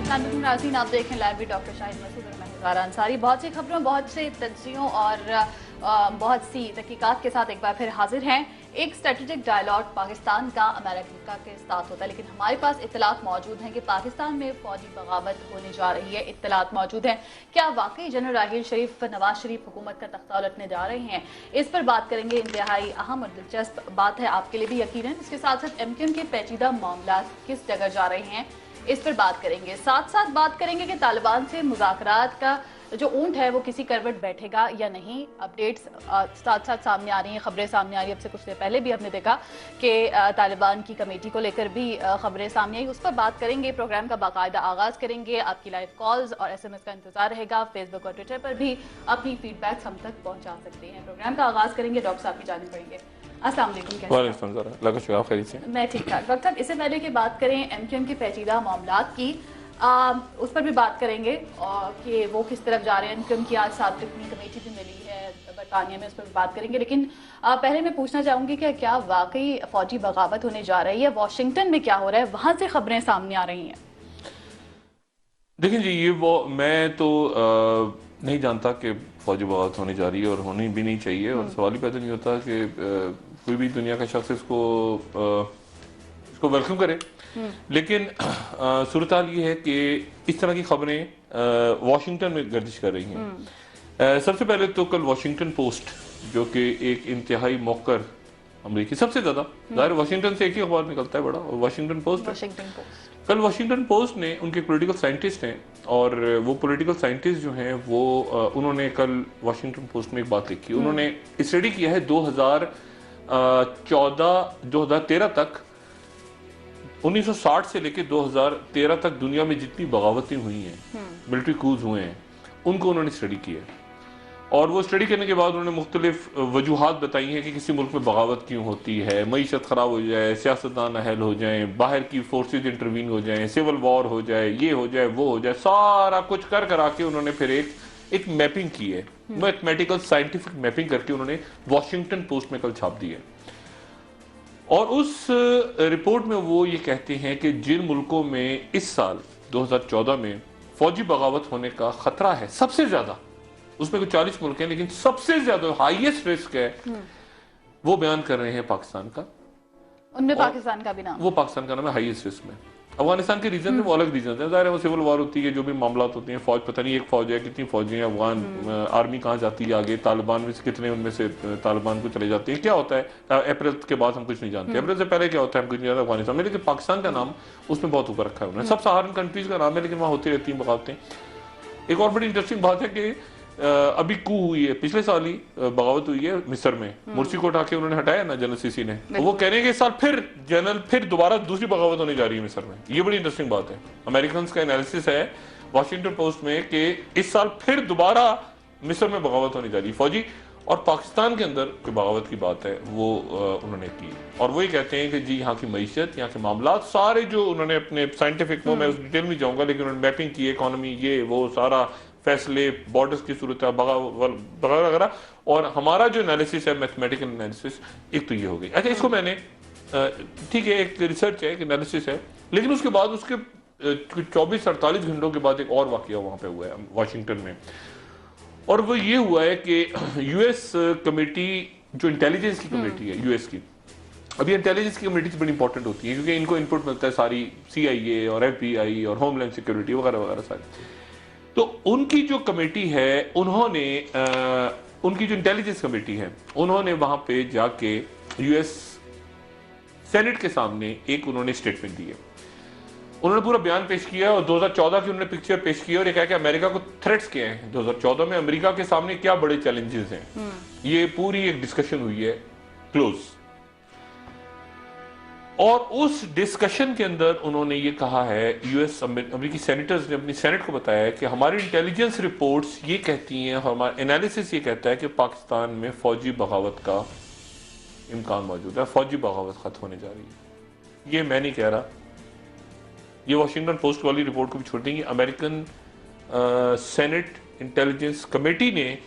नाज़रीन, आप देखें लाइव डॉक्टर शाहिद मसूद और मैं हिज़ारा अंसारी। बहुत सी खबरों, बहुत से तज्जियों और बहुत सी तहकीकात के साथ एक बार फिर हाजिर हैं। एक स्ट्रेटेजिक डायलॉग पाकिस्तान का अमेरिका के साथ होता है, लेकिन हमारे पास इत्तलात मौजूद हैं कि पाकिस्तान में फौजी बगावत होने जा रही है। इत्तलात मौजूद हैं, क्या वाकई जनरल राहील शरीफ नवाज शरीफ हुकूमत का तख्ता उलटने जा रहे हैं? इस पर बात करेंगे। इंतहाई अहम और दिलचस्प बात है आपके लिए भी यकीनन। इसके साथ साथ MQM के पेचीदा मामला किस जगह जा रहे हैं, इस पर बात करेंगे। साथ साथ बात करेंगे कि तालिबान से मुज़ाकरात का जो ऊंट है वो किसी करवट बैठेगा या नहीं। अपडेट्स साथ साथ सामने आ रही हैं, खबरें सामने आ रही हैं। अब से कुछ देर पहले भी हमने देखा कि तालिबान की कमेटी को लेकर भी खबरें सामने आई, उस पर बात करेंगे। प्रोग्राम का बाकायदा आगाज़ करेंगे। आपकी लाइव कॉल्स और SMS का इंतजार रहेगा। फेसबुक और ट्विटर पर भी अपनी फीडबैक्स हम तक पहुँचा सकते हैं। प्रोग्राम का आगाज़ करेंगे, डॉक्टर साहब की जानिब पड़ेंगे। अस्सलाम वालेकुम। मैं ठीक ठाक। डॉक्टर साहब, इससे पहले की बात करें MQM के पेचीदा मामलात की, उस पर भी बात करेंगे और कि वो किस तरफ जा रहे हैं। MQM की आज साबिक़ कमेटी भी मिली है बरतानिया में, उस पर भी बात करेंगे। लेकिन पहले मैं पूछना चाहूँगी कि क्या वाकई फौजी बगावत होने जा रही है? वाशिंगटन में क्या हो रहा है, वहाँ से खबरें सामने आ रही हैं। देखिए जी, ये वो मैं तो नहीं जानता कि फौजी बगावत होने जा रही है और होनी भी नहीं चाहिए, और सवाल ही पैदा नहीं होता कि कोई भी दुनिया का शख्स इसको वेलकम करे। लेकिन सूरत हाल ये है कि इस तरह की खबरें वाशिंगटन में गर्दिश कर रही हैं। सबसे पहले तो कल वाशिंगटन पोस्ट, जो कि एक इंतहाई मौकर अमरीकी, सबसे ज्यादा ज़ाहिर वाशिंगटन से एक ही अखबार निकलता है बड़ा, और वाशिंगटन पोस्ट। कल वाशिंगटन पोस्ट ने, उनके पॉलिटिकल साइंटिस्ट हैं, और वो पॉलिटिकल साइंटिस्ट जो हैं वो उन्होंने कल वाशिंगटन पोस्ट में एक बात लिखी। उन्होंने स्टडी किया है 2013 तक, 1960 से लेकर 2013 तक दुनिया में जितनी बगावतें हुई हैं, मिलिट्री कूज हुए हैं, उनको उन्होंने स्टडी किया। और वो स्टडी करने के बाद उन्होंने मुख्तलिफ वजूहात बताई हैं कि किसी मुल्क में बगावत क्यों होती है। मईशत ख़राब हो जाए, सियासतदान अहल हो जाए, बाहर की फोर्सेज इंटरवीन हो जाए, सिविल वॉर हो जाए, ये हो जाए, वो हो जाए, सारा कुछ कर करा के उन्होंने फिर एक मैपिंग की है, मैथमेटिकल साइंटिफिक मैपिंग करके उन्होंने वाशिंगटन पोस्ट में कल छाप दी है। और उस रिपोर्ट में वो ये कहते हैं कि जिन मुल्कों में इस साल 2014 में फौजी बगावत होने का खतरा है सबसे ज्यादा, उसमें कुछ 40 मुल्क हैं, लेकिन सबसे ज्यादा हाईएस्ट रिस्क है, वो बयान कर रहे हैं पाकिस्तान का। उनमें पाकिस्तान का भी नाम, वो पाकिस्तान का नाम है हाईएस्ट रिस्क में। अफगानिस्तान के रीजन में वो अलग रीजन है, ज़ाहिर है वो सिविल वॉर होती है, जो भी मामला होते हैं, फौज पता नहीं एक फौज है, कितनी फौजें हैं, अफगान आर्मी कहाँ जाती है आगे, तालिबान में से कितने उनमें से तालिबान को चले जाते हैं, क्या होता है अप्रैल के बाद हम कुछ नहीं जानते, अप्रैल से पहले क्या होता है हम कुछ नहीं जानते अफगानिस्तान में। लेकिन पाकिस्तान का नाम उसमें बहुत ऊपर रखा है उन्होंने, सब सहारन कंट्रीज का नाम है, लेकिन वहाँ होती रहती हैं बगावतें। एक और बड़ी इंटरेस्टिंग बात है कि अभी कू हुई है, पिछले साल ही बगावत हुई है मिस्र में, मुर्सी को उठा के उन्होंने हटाया ना जनरल सीसी ने, तो वो कह रहे हैं कि इस साल फिर दोबारा दूसरी बगावत होने जा रही है मिस्र में। ये बड़ी इंटरेस्टिंग बात है। अमेरिकन का एनालिसिस है वॉशिंगटन पोस्ट में कि इस साल फिर दोबारा मिस्र में बगावत होने जा रही है फौजी। और पाकिस्तान के अंदर कोई बगावत की बात है वो उन्होंने की, और वही कहते हैं कि जी यहाँ की मईशत, यहाँ के मामला सारे जो उन्होंने अपने साइंटिफिक में, मैं उस डिटेल में जाऊंगा, लेकिन उन्होंने मैपिंग की, इकोनॉमी, ये वो सारा फैसले, बॉर्डर्स की सूरत वगैरह। और हमारा जो एनालिसिस है, मैथमेटिकल एनालिसिस, एक तो ये हो गई। अच्छा, इसको मैंने ठीक है, एक रिसर्च है, एक एनालिसिस है, लेकिन उसके बाद उसके 24-48 घंटों के बाद एक और वाकया वहां पे हुआ है वाशिंगटन में, और वो ये हुआ है कि यूएस कमेटी, जो इंटेलिजेंस की कमेटी है यूएस की, अभी इंटेलिजेंस की कमेटी बड़ी इंपॉर्टेंट होती है क्योंकि इनको इनपुट मिलता है सारी CIA और FBI और होमलैंड सिक्योरिटी वगैरह वगैरह सारी। तो उनकी जो कमेटी है, उन्होंने उनकी जो इंटेलिजेंस कमेटी है, उन्होंने वहां पे जाके यूएस सेनेट के सामने एक उन्होंने स्टेटमेंट दी है, उन्होंने पूरा बयान पेश किया और 2014 की उन्होंने पिक्चर पेश की और ये कहा कि अमेरिका को थ्रेट्स किए हैं 2014 में, अमेरिका के सामने क्या बड़े चैलेंजेस हैं। ये पूरी एक डिस्कशन हुई है क्लोज, और उस डिस्कशन के अंदर उन्होंने ये कहा है, यूएस अमेरिकी सेनेटर्स ने अपनी सेनेट को बताया है कि हमारी इंटेलिजेंस रिपोर्ट्स ये कहती हैं, हमारा एनालिसिस ये कहता है कि पाकिस्तान में फौजी बगावत का इम्कान मौजूद है, फौजी बगावत खत्म होने जा रही है। ये मैं नहीं कह रहा, ये वाशिंगटन पोस्ट वाली रिपोर्ट को भी छोड़ देंगे। अमेरिकन सेनेट इंटेलिजेंस कमेटी ने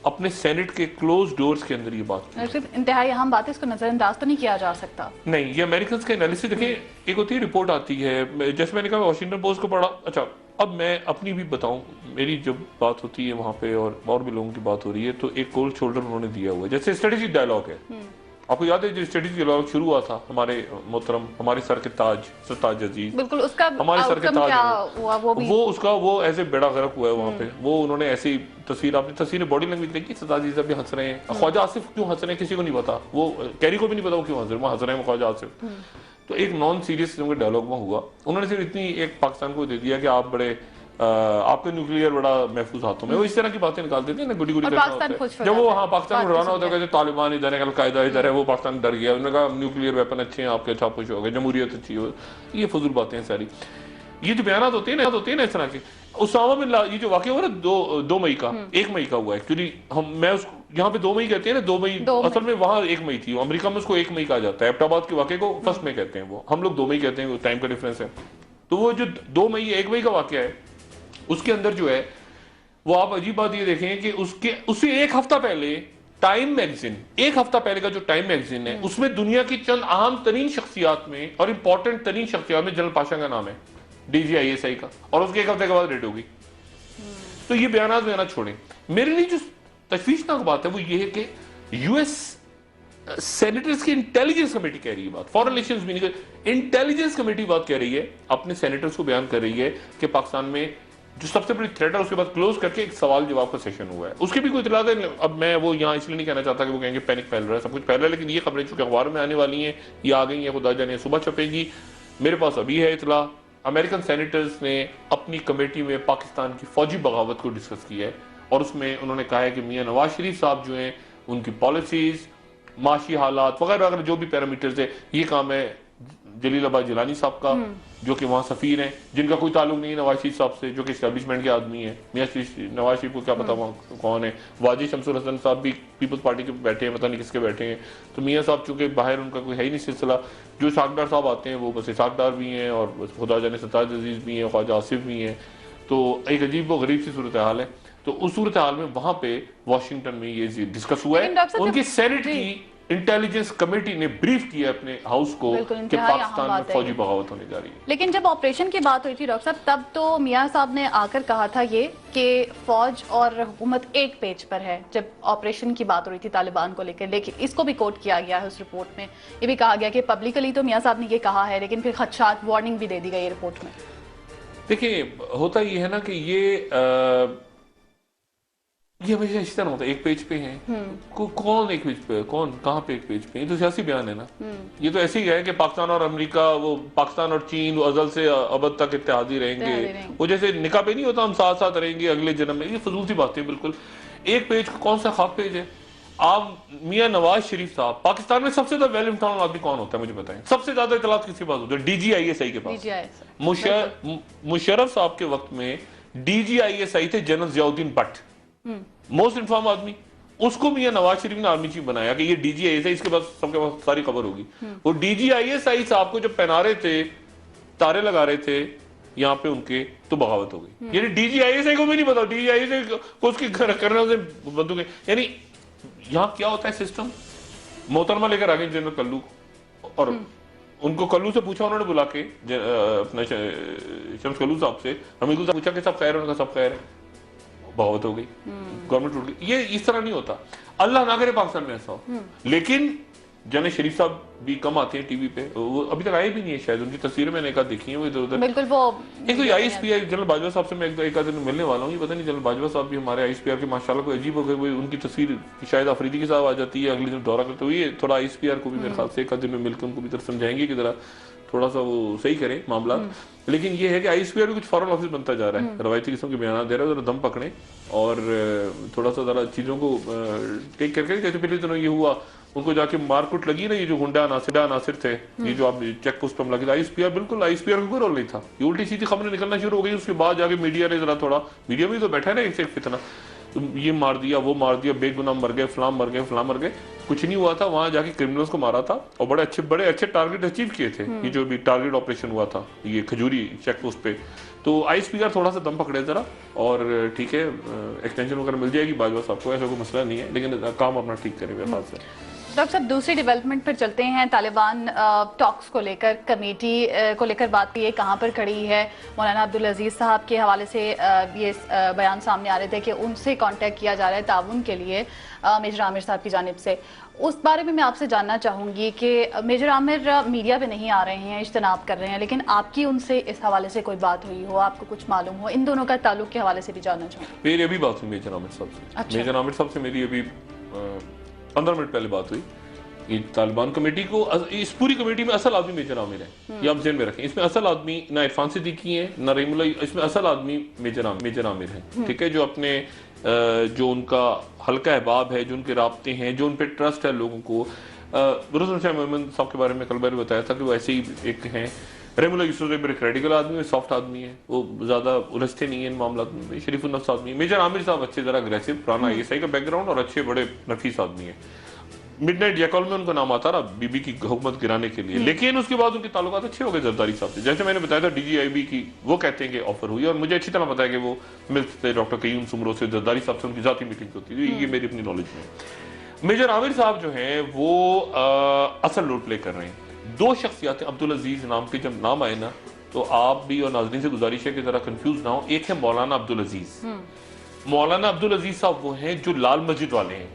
अपने सेनेट के क्लोज डोर्स के अंदर ये बात की। इंतहाई अहम बात है, इसको नजरअंदाज तो नहीं किया जा सकता। नहीं, ये अमेरिकन का एनालिसिस देखिए, एक होती है रिपोर्ट आती है, जैसे मैंने कहा वाशिंगटन पोस्ट को पढ़ा, अच्छा अब मैं अपनी भी बताऊं, मेरी जब बात होती है वहां पे और भी लोगों की बात हो रही है, तो एक कोल्ड शोल्डर उन्होंने दिया हुआ है। जैसे स्ट्रेटेजिक डायलॉग है, आपको याद है जो स्ट्रेटेजिक डायलॉग शुरू हुआ था हमारे मोहतरम, हमारे सर के ताज सरताज अजीज, बिल्कुल, उसका हमारे सर के आउटकम ताज क्या हुआ वो भी, वो ऐसे बेड़ा गर्क हुआ है वहां पे। वो उन्होंने ऐसी तस्वीर, आपने तस्वीर बॉडी लैंग्वेज देखी, सरताज जी भी हंस रहे हैं, ख्वाजा आसिफ क्यों हंस रहे हैं किसी को नहीं पता, वो कैरी को भी नहीं पता वो क्यों हंस रहे हैं, वो हंस रहे हैं ख्वाजा आसिफ। तो एक नॉन सीरियस किस्म का डायलॉग में हुआ, उन्होंने सिर्फ इतनी एक पाकिस्तान को दे दिया कि आप बड़े आपका न्यूक्लियर बड़ा महफूज हाथों में, वो इस तरह की बातें निकाल देते हैं ना, गुडी गुडी करना होता है। जब वो पाकिस्तान को डराना होता है, तालिबान इधर है, अलकायदा इधर है, वो पाकिस्तान डर गया, उन्होंने कहा न्यूक्लियर वेपन अच्छे हैं आपके, अच्छा कुछ हो गया, जमहूरियत अच्छी हो, ये फजूल बातें हैं सारी। ये जो बयान होते हैं ना इस तरह के, उसामा बिन लादेन, ये जो वाकया हुआ ना 2 मई का, 1 मई का हुआ एक्चुअली, मैं उसको यहाँ पे 2 मई कहते हैं ना, 2 मई असल में वहां 1 मई थी, अमेरिका में उसको 1 मई कहा जाता है, एबटाबाद के वाकये को 1 मई कहते हैं, वो हम लोग 2 मई कहते हैं, टाइम का डिफरेंस है। तो वो जो 2 मई 1 मई का वाकया है, उसके अंदर जो है वो, आप अजीब बात ये देखें कि उससे एक हफ्ता पहले टाइम मैगजीन, एक हफ्ता पहले का जो टाइम मैगजीन है, उसमें दुनिया की चंद अहम तरीन शख्सियात में और इंपॉर्टेंट तरीन शख्सियात में जनरल पाशा का नाम है, DGISI का, और उसके एक हफ्ते के बाद डेट होगी। तो ये बयान में आना छोड़ें। मेरे लिए जो तशवीशनाक बात है वो ये है कि US सेनेटर्स की इंटेलिजेंस कमेटी कह रही है बात, फॉरेन रिलेशंस भी नहीं, इंटेलिजेंस कमेटी बात कह रही है, अपने सेनेटर्स को बयान कर रही है कि पाकिस्तान में जो सबसे बड़ी थ्रेट है उसके बाद क्लोज करके एक सवाल जवाब का सेशन हुआ है, उसकी भी कोई इतला है। अब मैं वो यहाँ इसलिए नहीं कहना चाहता कि वो कहेंगे पैनिक फैल रहा है, सब कुछ फैल रहा है, लेकिन ये खबरें चूंकि अखबार में आने वाली हैं, ये आ गई हैं, खुदा जाने सुबह छपेगी, मेरे पास अभी है इतला। अमेरिकन सेनेटर्स ने अपनी कमेटी में पाकिस्तान की फौजी बगावत को डिस्कस किया है, और उसमें उन्होंने कहा है कि मियां नवाज शरीफ साहब जो हैं, उनकी पॉलिसीज, माशी हालात वगैरह वगैरह जो भी पैरामीटर्स है, ये काम है जलीलाबाद जिलानी साहब का, जो कि वहाँ सफीर हैं, जिनका कोई ताल्लुक नहीं है नवाज शरीफ साहब से, जो कि एस्टेब्लिशमेंट के आदमी है। मियां नवाज शरीफ को क्या पता वहाँ कौन है। वाजी शमसुल हसन साहब भी पीपल्स पार्टी के बैठे हैं, पता नहीं किसके बैठे हैं। तो मियां साहब चूंकि बाहर उनका कोई है ही नहीं सिलसिला, जो साकदार साहब आते हैं वो बस साकदार भी हैं, और खुदा जाने सरताज अजीज भी हैं, ख्वाजा आसिफ भी हैं। तो एक अजीब व गरीब सी सूरत हाल है। तो उस सूरत हाल में वहां पे वाशिंगटन में ये डिस्कस हुआ है, उनकी सेनेट की इंटेलिजेंस कमेटी ने ब्रीफ किया अपने हाउस को कि पाकिस्तान में फौजी बगावत होने जा रही है। लेकिन जब ऑपरेशन की बात हुई थी डॉक्टर साहब, तब तो मियां साहब ने आकर कहा था ये कि फौज और हुकूमत एक पेज पर है, जब ऑपरेशन की बात हो रही थी तालिबान को लेकर। लेकिन इसको भी कोट किया गया है उस रिपोर्ट में, ये भी कहा गया कि पब्लिकली तो मियां साहब ने ये कहा है, लेकिन फिर खदशात वार्निंग भी दे दी गई रिपोर्ट में। देखिए, होता ये है ना कि ये हमेशा इस तरह होता है, एक पेज पे है, कौन एक पेज पे है, कौन कहाँ पे एक पेज पे है, तो सियासी बयान है ना। ये तो ऐसे ही है कि पाकिस्तान और अमेरिका, वो पाकिस्तान और चीन वो अजल से अबद तक इत्तेहादी रहेंगे, वो जैसे निकाह पे नहीं होता हम साथ साथ रहेंगे अगले जन्म में, ये फजूल सी बातें बिल्कुल। एक पेज कौन सा खाक पेज है। आप मियां नवाज शरीफ साहब, पाकिस्तान में सबसे ज्यादा वेल इन्फॉर्म्ड आदमी कौन होता है मुझे बताएं, सबसे ज्यादा इतलात किसके पास होती है? DGISI के पास। मुशर्रफ साहब के वक्त में DGISI थे general Ziauddin Bhatt, most inform आदमी, उसको मियां नवाज शरीफ ने आर्मी चीफ बनाया कि ये DGISI, इसके पास सबके पास सारी खबर होगी। वो DGISI साहब को जब पहना रहे थे, तारे लगा रहे थे यहाँ पे उनके, तो बगावत हो गई। यानी DGISI को भी नहीं पता, DGISI को उसकी करने से बंदूकें, यानी यहाँ क्या होता है सिस्टम। मोहतरमा लेकर आ गए जनरल कल्लू, और उनको कल्लू से पूछा उन्होंने बुला के, अपना शम्स कल्लू साहब से, हमीदुल साहब पूछा कि सब खैर है, उनका सब खैर है, बगावत हो गई, गवर्नमेंट टूट गई। ये इस तरह नहीं होता, अल्लाह ना करे पाकिस्तान में ऐसा हो। लेकिन जने शरीफ साहब भी कम आते हैं टीवी पे, वो अभी तक आए भी नहीं है शायद, उनकी तस्वीरें मैंने एक आध देखी है, वो इधर उधर। बिल्कुल, वो एक तो ISPR जनरल बाजवा साहब से मैं एक आध दिन मिलने वाला हूँ, ये पता नहीं जनरल बाजवा साहब भी हमारे ISPR के माशाल्लाह को अजीब हो गए, उनकी तस्वीर शायद अफरीदी के साथ आ जाती है, अगले दिन दौरा करते हुए थोड़ा ISPR को भी मेरे ख्याल से एक आध दिन में मिलकर उनको भी तरफ समझाएंगे कि जरा थोड़ा सा वो सही करें मामला। लेकिन ये है कि ISPR भी कुछ फॉरेन ऑफिस बनता जा रहा है, रवायती किस्म के बयान दे रहा है, जरा दम पकड़े और थोड़ा सा जरा चीजों को टेक करके। जैसे पिछले दिनों ये हुआ, उनको जाके मारकुट लगी ना, ये जो गुंडा नासिर थे, ये जो आप चेक पोस्ट पर लगे, ISPR बिल्कुल ISPR का कोई रोल नहीं था। ये उल्टी सीधी खबरें निकलना शुरू हो गई, उसके बाद जाके मीडिया ने जरा थोड़ा, मीडिया में तो बैठा है ना एक से एक फितना, तो ये मार दिया, वो मार दिया, बेगुनाह मर गए, फलां मर गए, फलां मर गए, कुछ नहीं हुआ था। वहां जाके क्रिमिनल्स को मारा था और बड़े अच्छे टारगेट अचीव किए थे। ये जो भी टारगेट ऑपरेशन हुआ था ये खजूरी चेक पोस्ट पे, तो ISPR थोड़ा सा दम पकड़े जरा, और ठीक है एक्सटेंशन वगैरह मिल जाएगी बाजवा साहब को, ऐसा कोई मसला नहीं है, लेकिन काम अपना ठीक करें मेरे ख्याल से। डॉक्टर साहब, दूसरी डेवलपमेंट पर चलते हैं। तालिबान टॉक्स को लेकर, कमेटी को लेकर बात की है, कहाँ पर खड़ी है? मौलाना अब्दुल अजीज साहब के हवाले से ये बयान सामने आ रहे थे कि उनसे कांटेक्ट किया जा रहा है ताउन के लिए मेजर आमिर साहब की जानिब से। उस बारे में मैं आपसे जानना चाहूँगी कि मेजर आमिर मीडिया पे नहीं आ रहे हैं, इज्तनाब कर रहे हैं, लेकिन आपकी उनसे इस हवाले से कोई बात हुई हो, आपको कुछ मालूम हो, इन दोनों का ताल्लुक के हवाले से भी जानना चाहूँगी। मेरी अभी बात हुई मेजर आमिर साहब से। अच्छा। मेजर आमिर साहब से मेरी अभी 15 मिनट पहले बात हुई। ये तालिबान कमेटी को, इस पूरी कमेटी में असल आदमी मेजर आमिर है, ये आप ज़हन में रखें। इसमें असल आदमी ना इरफान सिद्दीकी है ना रहीमुल्लाह, इसमें असल आदमी मेजर आमिर है, ठीक है। जो अपने जो उनका हल्का अहबाब है, जो उनके राब्ते हैं, जो उन पर ट्रस्ट है लोगों को। रसूल शाह मोहम्मद साहब के बारे में कल मैंने बताया था कि वो ऐसे ही एक हैं। रहीमुल्लाह यूसुफ बड़े क्रेडिकल आदमी है, सॉफ्ट आदमी है, वो ज़्यादा उलझते नहीं है इन मामलों में, शरीफुल नफ्स आदमी है। मेजर आमिर साहब अच्छे ज़रा अग्रेसिव, पुराना आईएसआई का बैकग्राउंड और अच्छे बड़े नफीस आदमी है। मिडनाइट जैकॉल में उनका नाम आता रहा बीबी की हुकूमत गिराने के लिए, लेकिन उसके बाद उनके ताल्लुकात अच्छे हो गए जरदारी साहब से। जैसे मैंने बताया था डीजीआईबी की, वो कहते हैं कि ऑफर हुई, और मुझे अच्छी तरह पता है कि वो मिलते थे डॉक्टर कयूम सुमरो से, जरदारी साहब से उनकी जाती मीटिंग होती थी, ये मेरी अपनी नॉलेज में। मेजर आमिर साहब जो हैं वो असल रोल प्ले कर रहे हैं। दो शख्सियत अब्दुल अजीज नाम के जब नाम आए ना, तो आप भी और नाज़रीन से गुजारिश है कि जरा कंफ्यूज ना हो। एक है मौलाना अब्दुल अजीज। मौलाना अब्दुल अजीज साहब वो हैं जो लाल मस्जिद वाले हैं,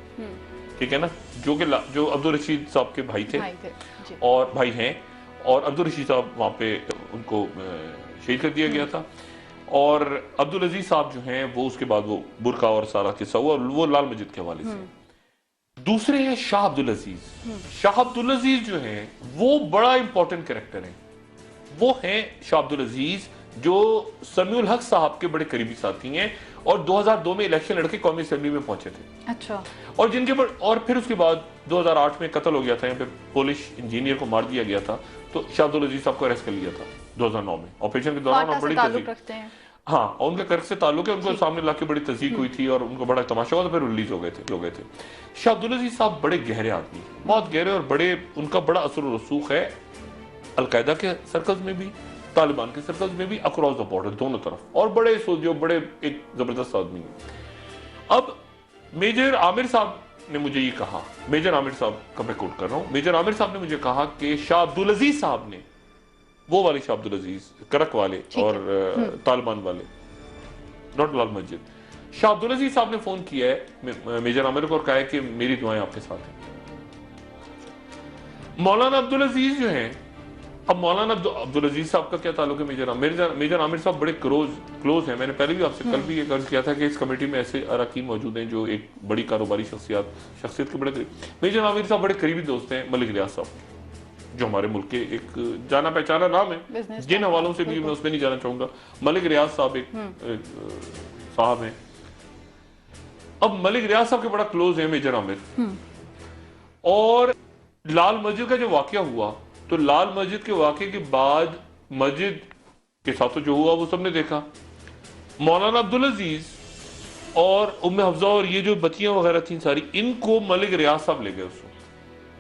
ठीक है ना, जो अब्दुल रशीद साहब के भाई थे और भाई हैं, और अब्दुल रशीद साहब वहाँ पे उनको शहीद कर दिया गया था। और अब्दुल अजीज साहब जो हैं वो उसके बाद वो बुरका और सारा किस्सा हुआ, वो लाल मस्जिद के हवाले से। दूसरे हैं शाह अब्दुल अजीज। शाह अब्दुल अजीज जो हैं वो बड़ा इंपॉर्टेंट कैरेक्टर हैं। वो हैं शाह अब्दुल अजीज जो समीउल हक साहब के बड़े करीबी साथी हैं, और 2002 में इलेक्शन लड़के कौमी असेंबली में पहुंचे थे। अच्छा। और जिनके और फिर उसके बाद 2008 में कत्ल हो गया था, यहाँ पे पोलिश इंजीनियर को मार दिया गया था, तो शाह अब्दुल अजीज साहब को अरेस्ट कर लिया था 2009 में ऑपरेशन के दौरान। और बड़ी तस्दीक, हाँ, और उनके कर्क से ताल्लुक है, उनको सामने लाके बड़ी तस्दीक हुई थी और उनको बड़ा तमाशा हुआ था, फिर रिलीज हो गए थे। शाह अब्दुल अजीज साहब बड़े गहरे आदमी, बहुत गहरे, और बड़े उनका बड़ा असर और रसूख है अलकायदा के सर्कल्स में भी, तालिबान के सर्कल्स में भी, अक्रॉस द बॉर्डर दोनों तरफ, और बड़े सोचियो बड़े एक जबरदस्त आदमी है। अब मेजर आमिर साहब ने मुझे ये कहा, मेजर आमिर साहब का मैं कोट कर रहा हूं, मेजर आमिर साहब ने मुझे कहा कि शाह अब्दुल अजीज साहब ने, वो वाले शाह अब्दुल अजीज करक वाले और तालिबान वाले, नॉट लाल मस्जिद, शाह अब्दुल अजीज साहब ने फोन किया है मेजर आमिर को और कहा है कि मेरी दुआएं आपके साथ हैं। मौलाना अब्दुल अजीज जो हैं, अब मौलाना अब्दुल अजीज साहब का क्या ताल्लुक है मेजर आमिर साहब बड़े क्लोज हैं। मैंने पहले भी आपसे कल भी ये अर्ज किया था कि इस कमेटी में ऐसे अरकान मौजूद हैं जो एक बड़ी कारोबारी शख्सियत के बड़े करीब। मेजर आमिर साहब बड़े करीबी दोस्त हैं मलिक रियाज साहब, जो हमारे मुल्क के एक जाना पहचाना नाम है, जिन हवालों से भी मैं उसमें नहीं जाना चाहूंगा। मलिक रियाज साहब एक साहब हैं। अब मलिक रियाज साहब के बड़ा क्लोज है मेजर आमिर। और लाल मस्जिद का जो वाकया हुआ, तो लाल मस्जिद के वाकये के बाद मस्जिद के साथ जो हुआ वो सबने देखा। मौलाना अब्दुल अजीज और उम्मे हफ्जा और ये जो बच्चियां वगैरह थी सारी, इनको मलिक रियाज साहब ले गए। उसको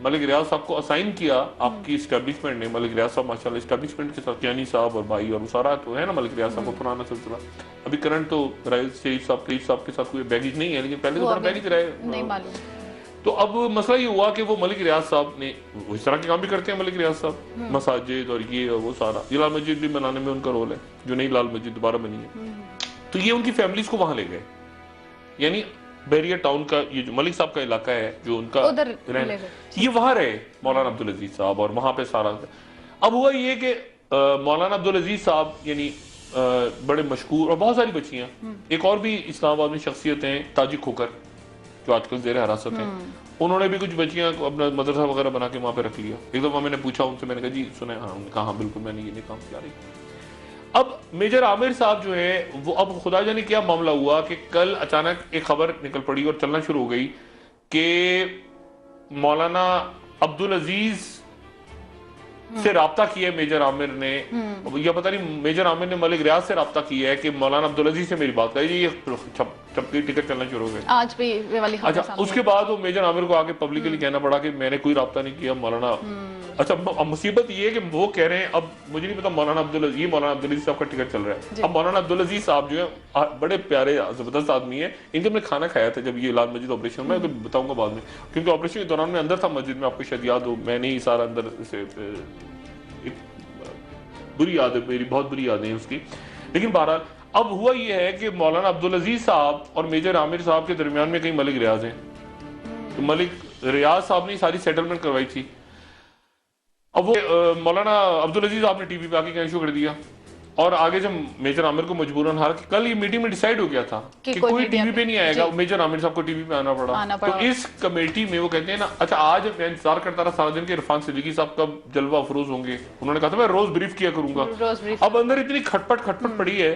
मलिक रियाज साहब को असाइन किया आपकी स्टैब्लिशमेंट ने। मलिक रियाज साहब माशाल्लाह स्टैब्लिशमेंट के साथ, यानी साहब और भाई और सारा तो है ना मलिक रियाज साहब को पुराना सिलसिला। अभी करंट तो शरीफ साहब के साथ कोई बैगेज नहीं है, लेकिन पहले तो बड़ा बैगेज रहे, नहीं मालूम। तो अब मसला ये हुआ कि वो मलिक रियाज साहब ने, वो इस तरह के काम भी करते हैं मलिक रियाज साहब, मसाजिद और ये और वो सारा, ये लाल मस्जिद भी बनाने में उनका रोल है, जो नई लाल मस्जिद दोबारा बनी है। तो ये उनकी फैमिलीज को वहां ले गए, यानी बैरियर टाउन का ये जो मलिक साहब का इलाका है जो उनका ये वहां रहे मौलाना अब्दुल अजीज साहब, और वहां पे सारा। अब हुआ ये कि मौलाना अब्दुल अजीज साहब यानी बड़े मशहूर, और बहुत सारी बच्चियां, एक और भी इस्लामाबाद में शख्सियत हैं ताजिक खोकर जो आजकल जेर हिरासत हैं, उन्होंने भी कुछ बच्चियां को अपना मदरसा वगैरह बना के वहां पे रख लिया। एक दफा मैंने पूछा उनसे, मैंने कहा जी सुने, हाँ, उन्होंने कहा हाँ बिल्कुल मैंने ये काम किया। अब मेजर आमिर साहब जो है वो, अब खुदा जाने क्या मामला हुआ कि कल अचानक एक खबर निकल पड़ी और चलना शुरू हो गई कि मौलाना अब्दुल अजीज से राब्ता किया है मेजर आमिर ने, या पता नहीं मेजर आमिर ने मलिक रियाज से राब्ता किया है कि मौलाना अब्दुल अजीज से मेरी बात करी, ये छपकी टिकट चलना शुरू हो गए आज भी वाली खबर। अच्छा, उसके बाद वो मेजर आमिर को आके पब्लिकली कहना पड़ा कि मैंने कोई राब्ता नहीं किया, मौलाना अच्छा, अब मुसीबत ये है कि वो कह रहे हैं, अब मुझे नहीं पता, मौलाना अब्दुल अजीज साहब का टिकट चल रहा है। अब मौलाना अब्दुल अजीज साहब जो है बड़े प्यारे जबरदस्त आदमी है, इनके मैंने खाना खाया था जब ये लाल मस्जिद ऑपरेशन में, तो बताऊंगा बाद में, क्योंकि ऑपरेशन के दौरान मैं अंदर था मस्जिद में, आपको शायद याद हो, मैंने ही सारा अंदर से बुरी याद है, मेरी बहुत बुरी यादें हैं उसकी। लेकिन बहरहाल अब हुआ ये है कि मौलाना अब्दुल अजीज साहब और मेजर आमिर साहब के दरमियान में कई मलिक रियाज हैं, तो मलिक रियाज साहब ने सारी सेटलमेंट करवाई थी। अब वो मौलाना अब्दुल अजीज आपने टीवी पे आके कहना शुरू कर दिया, और आगे जब मेजर आमिर को मजबूरन, हालांकि कल ये मीटिंग में डिसाइड हो गया था कि कोई टीवी पे नहीं आएगा, मेजर आमिर साहब को टीवी पे आना पड़ा। तो इस कमेटी में वो कहते हैं ना, अच्छा आज मैं इंतजार करता रहा सारा दिन के इरफान सिद्दीकी साहब कब जलवा अफरोज होंगे, उन्होंने कहा था मैं रोज ब्रीफ किया करूंगा। अब अंदर इतनी खटपट पड़ी है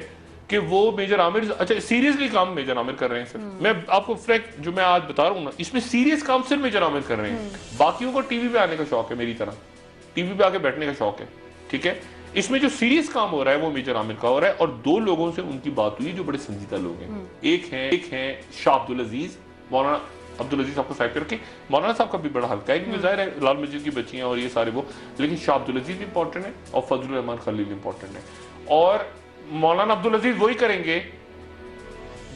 कि वो मेजर आमिर, अच्छा सीरियसली काम मेजर आमिर कर रहे हैं सर, मैं आपको फ्रैंक जो मैं आज बता रहा हूँ ना, इसमें सीरियस काम सिर्फ मेजर आमिर कर रहे हैं, बाकियों को टीवी पे आने का शौक है, मेरी तरह टीवी पे आके बैठने का शौक है, ठीक है। इसमें जो सीरियस काम हो रहा है वो मेजर आमिर का हो रहा है, और दो लोगों से उनकी बात हुई जो बड़े संजीदा लोग हैं। एक है शाह अब्दुल अजीज, मौलाना अब्दुल अजीज साहब को साइड करके, मौलाना साहब का भी बड़ा हल्का है क्योंकि जाहिर है लाल मस्जिद की बच्चियां और ये सारे वो, लेकिन शाह अब्दुल अजीज भी इंपॉर्टेंट है और फजलुर रहमान खलील इंपॉर्टेंट है, और मौलाना अब्दुल अजीज वही करेंगे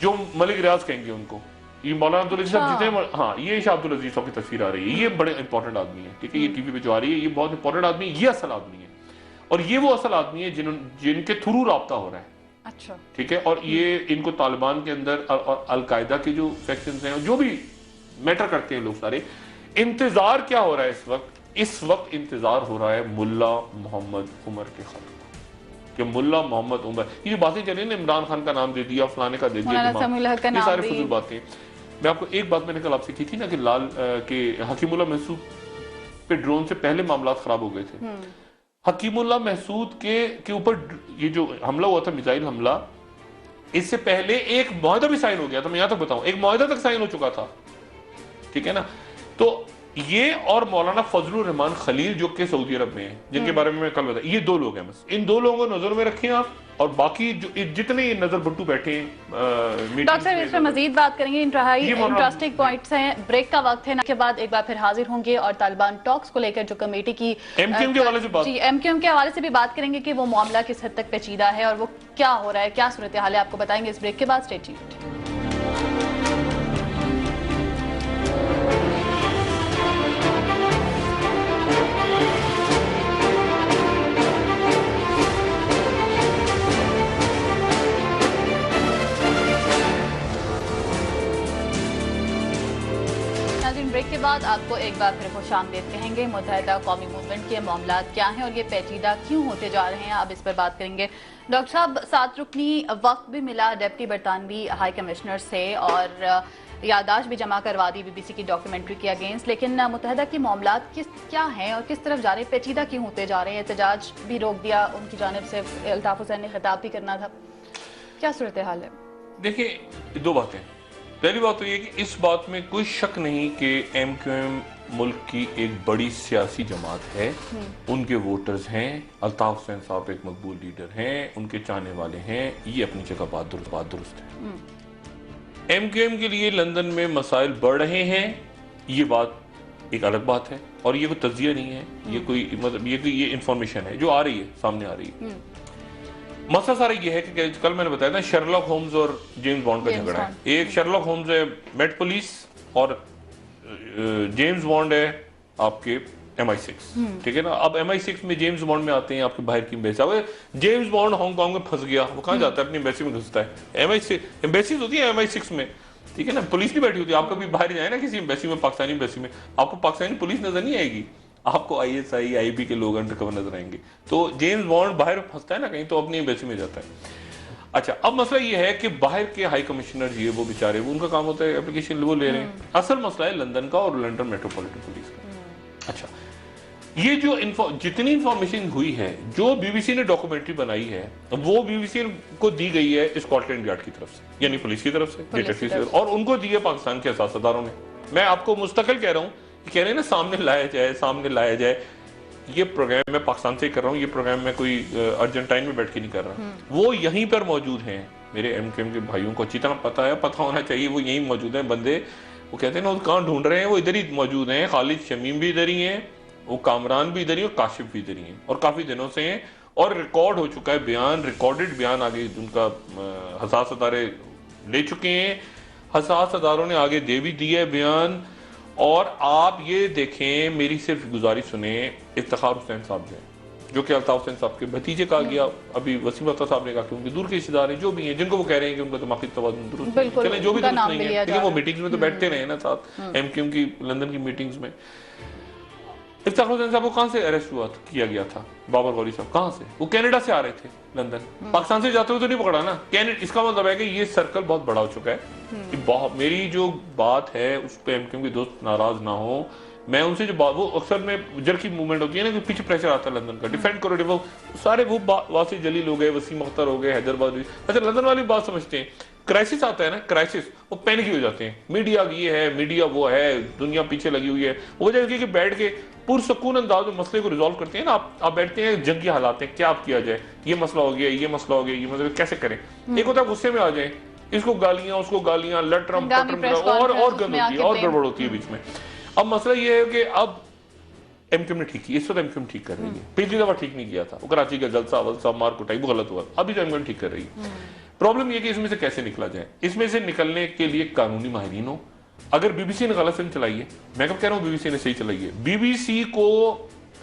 जो मलिक रियाज कहेंगे उनको। ये मौलाना अब्दुल अजीज साहब जितने, हाँ ये शाह अब्दुल अजीज साहब की तस्वीर आ रही है, ये बड़े इंपॉर्टेंट आदमी है, ठीक है, ये टीवी पे जो आ रही है ये बहुत इंपॉर्टेंट आदमी है, ये असल आदमी है, और ये वो असल आदमी है जिनके थ्रू राब्ता हो रहा है। अच्छा, ठीक है, और ये इनको तालिबान के अंदर और अलकायदा के जो फैक्शंस हैं जो भी मैटर करते हैं लोग सारे, इंतजार क्या हो रहा है इस वक्त इंतजार हो रहा है मुल्ला मोहम्मद उमर के खत कि मुल्ला मोहम्मद उमर, ये जो बातें चली ना, इमरान खान का नाम दे दिया, फलाने का दे दिया, ये सारे फजूल बातें। मैं आपको एक बात मैंने कल आपसे की थी ना कि लाल के हकीमुल्लाह महसूद पे ड्रोन से पहले मामला खराब हो गए थे। हकीमुल्लाह महसूद के ऊपर ये जो हमला हुआ था, मिसाइल हमला, इससे पहले एक मुआहदा भी साइन हो गया था, मैं यहां तक बताऊं, एक मुआहदा तक साइन हो चुका था, ठीक है ना। तो ये और मौलाना फजलुर रहमान खलील जो कि सऊदी अरब में हैं, जिनके बारे में मैं कल बताया, ये दो लोग हैं, बस इन दो लोगों को नजर में रखें आप, और बाकी जो जितने ये नजर बट्टू बैठे हैं। डॉक्टर साहब इस पर मजीद बात करेंगे, इंटरेस्टिंग पॉइंट्स हैं। ब्रेक का वक्त है, के बाद एक बार फिर हाजिर होंगे और तालिबान टॉक्स को लेकर जो कमेटी की एमक्यूएम के हवाले से बात, एमक्यूएम के हवाले से भी बात करेंगे कि वो मामला किस हद तक पेचीदा है और वो क्या हो रहा है, क्या सूरत हाल है, आपको बताएंगे इस ब्रेक के बाद। Stay tuned. ब्रेक के बाद आपको एक बार फिर खुशामदीद कहेंगे। मुत्तहिदा कौमी मूवमेंट के मामला क्या हैं और ये पेचीदा क्यों होते जा रहे हैं, अब इस पर बात करेंगे। डॉक्टर साहब, 7 रुकनी वक्त भी मिला डिप्टी बरतानवी हाई कमिश्नर से और यादाश्त भी जमा करवा दी बीबीसी की डॉक्यूमेंट्री के अगेंस्ट, लेकिन मुत्तहिदा के मामला क्या हैं और किस तरफ जा रहे हैं, पेचीदा क्यों होते जा रहे हैं? एहतजाज भी रोक दिया उनकी जानिब से, अल्ताफ हुसैन ने खिताब भी करना था, क्या सूरत हाल है? देखिए, दो बातें। पहली बात तो ये कि इस बात में कोई शक नहीं कि एमक्यूएम मुल्क की एक बड़ी सियासी जमात है, उनके वोटर्स हैं, अल्ताफ हुसैन साहब एक मकबूल लीडर हैं, उनके चाहने वाले हैं, ये अपनी जगह बात दुरुस्त है। एमक्यूएम के लिए लंदन में मसाइल बढ़ रहे हैं, ये बात एक अलग बात है, और ये कोई तज्जिया नहीं है, ये कोई मतलब ये इंफॉर्मेशन है जो आ रही है, सामने आ रही है। मसला सारा ये है कि कल मैंने बताया था शर्लॉक होम्स और जेम्स बॉन्ड का झगड़ा है। एक शर्लॉक होम्स है मेट पुलिस और जेम्स बॉन्ड है आपके MI6, ठीक है ना। अब MI6 में जेम्स बॉन्ड में आते हैं आपके बाहर की एम्बेसी। अब जेम्स बॉन्ड हांगकांग में फंस गया, वो कहाँ जाता है? अपनी एम्बेसी में घुसता है। MI6 एम्बेसीज होती है MI6 में, ठीक है ना, पुलिस नहीं बैठी होती। आप कभी बाहर जाए ना किसी एम्बेसी में, पाकिस्तानी एम्बेसी में, आपको पाकिस्तानी पुलिस नजर नहीं आएगी, आपको ISI IB के लोग अंडरकवर नजर आएंगे। तो जेम्स बॉन्ड बाहर फंसता है ना कहीं, तो अपनी एम्बेसी में जाता है। अच्छा, अब मसला ये है कि बाहर के हाई कमिश्नर जी वो बेचारे, वो उनका काम होता है एप्लीकेशन वो ले रहे हैं। असल मसला है लंदन का और लंदन मेट्रोपॉलिटन पुलिस का। अच्छा, ये जो जितनी इंफॉर्मेशन हुई है, जो BBC ने डॉक्यूमेंट्री बनाई है, वो BBC को दी गई है स्कॉटलैंड यार्ड की तरफ से, यानी पुलिस की तरफ से, और उनको दी है पाकिस्तान के सियासतदारों ने। मैं आपको मुस्तकिल कह रहा हूँ, कह रहे हैं ना सामने लाया जाए। ये प्रोग्राम मैं पाकिस्तान से कर रहा हूँ, ये प्रोग्राम मैं कोई अर्जेंटाइन में बैठ के नहीं कर रहा, वो यहीं पर मौजूद हैं। मेरे MKM के भाइयों को अच्छी तरह पता है, पता होना चाहिए, वो यहीं मौजूद हैं बंदे। वो कहते हैं ना, वो कहाँ ढूंढ रहे हैं, वो इधर ही मौजूद हैं। खालिद शमीम भी इधर ही हैं, वो कामरान भी इधर ही और काशिफ भी इधर ही हैं और काफी दिनों से हैं और रिकॉर्ड हो चुका है बयान, रिकॉर्डेड बयान आगे उनका हसास अदारे ले चुके हैं, हसास अदारों ने आगे दे भी दिया है बयान। और आप ये देखें, मेरी सिर्फ गुजारिश सुने, इफ्तिखार हुसैन साहब जो कि अल्ताफ हुसैन साहब के भतीजे कहा गया, अभी वसीम अख्तर साहब ने कहा कि उनके दूर के रिश्तेदार हैं जो भी हैं, जिनको वो कह रहे हैं कि उनका दिमागी तवाज़ुन दुरुस्त नहीं, चले जो भी दुरुस्त नहीं है, लेकिन वो मीटिंग्स में तो बैठते रहे ना साथ, एमक्यूएम की लंदन की मीटिंग्स में। इफ्तिखार हुसैन साहब को कहाँ से अरेस्ट हुआ किया गया था? बाबर गौरी साहब कहाँ से? वो कनाडा से आ रहे थे लंदन, पाकिस्तान से जाते हुए तो नहीं पकड़ा ना। इसका मतलब है कि ये सर्कल बहुत बड़ा हो चुका है कि बहुत, मेरी जो बात है उस पर एमक्यूएम के दोस्त नाराज ना हो, मैं उनसे जो बात, वो अक्सर में जर की मूवमेंट होती है ना कि पीछे प्रेशर आता है लंदन का, डिफेंड करो, वो सारे वो वासी जलील हो गए, वसीम अख्तर हो गए, हैदराबाद। अच्छा, लंदन वाली बात समझते हैं, क्राइसिस आता है ना, क्राइसिस, वो पैनिक हो जाते हैं, मीडिया ये है, मीडिया वो है, दुनिया पीछे लगी हुई है। वो वजह कि बैठ के पुरसकून अंदाज में मसले को रिजॉल्व करते हैं ना, आप बैठते हैं जंगी हालात हैं, क्या किया जाए, ये मसला हो गया, ये मसला हो गया, ये मतलब कैसे करें। एक होता है गुस्से में आ जाए, इसको गालियां उसको गालियां, लटरम पटरम और गंद होती है और गड़बड़ होती है बीच में। अब मसला ये है कि अब एमक्यूएम ने ठीक किया, इस वक्त एमक्यूएम ठीक कर रही है, पिछली दफा ठीक नहीं किया था, वो कराची का जलसा वलसा मार कुटाई वो गलत हुआ, अभी तो एमक्यूएम ठीक कर रही है। प्रॉब्लम ये कि इसमें से कैसे निकला जाए, इसमें से निकलने के लिए कानूनी माहिरीन हो। अगर बीबीसी ने गलत फिल्म चलाई है, मैं कब कह रहा हूँ बीबीसी ने सही चलाई है, बीबीसी को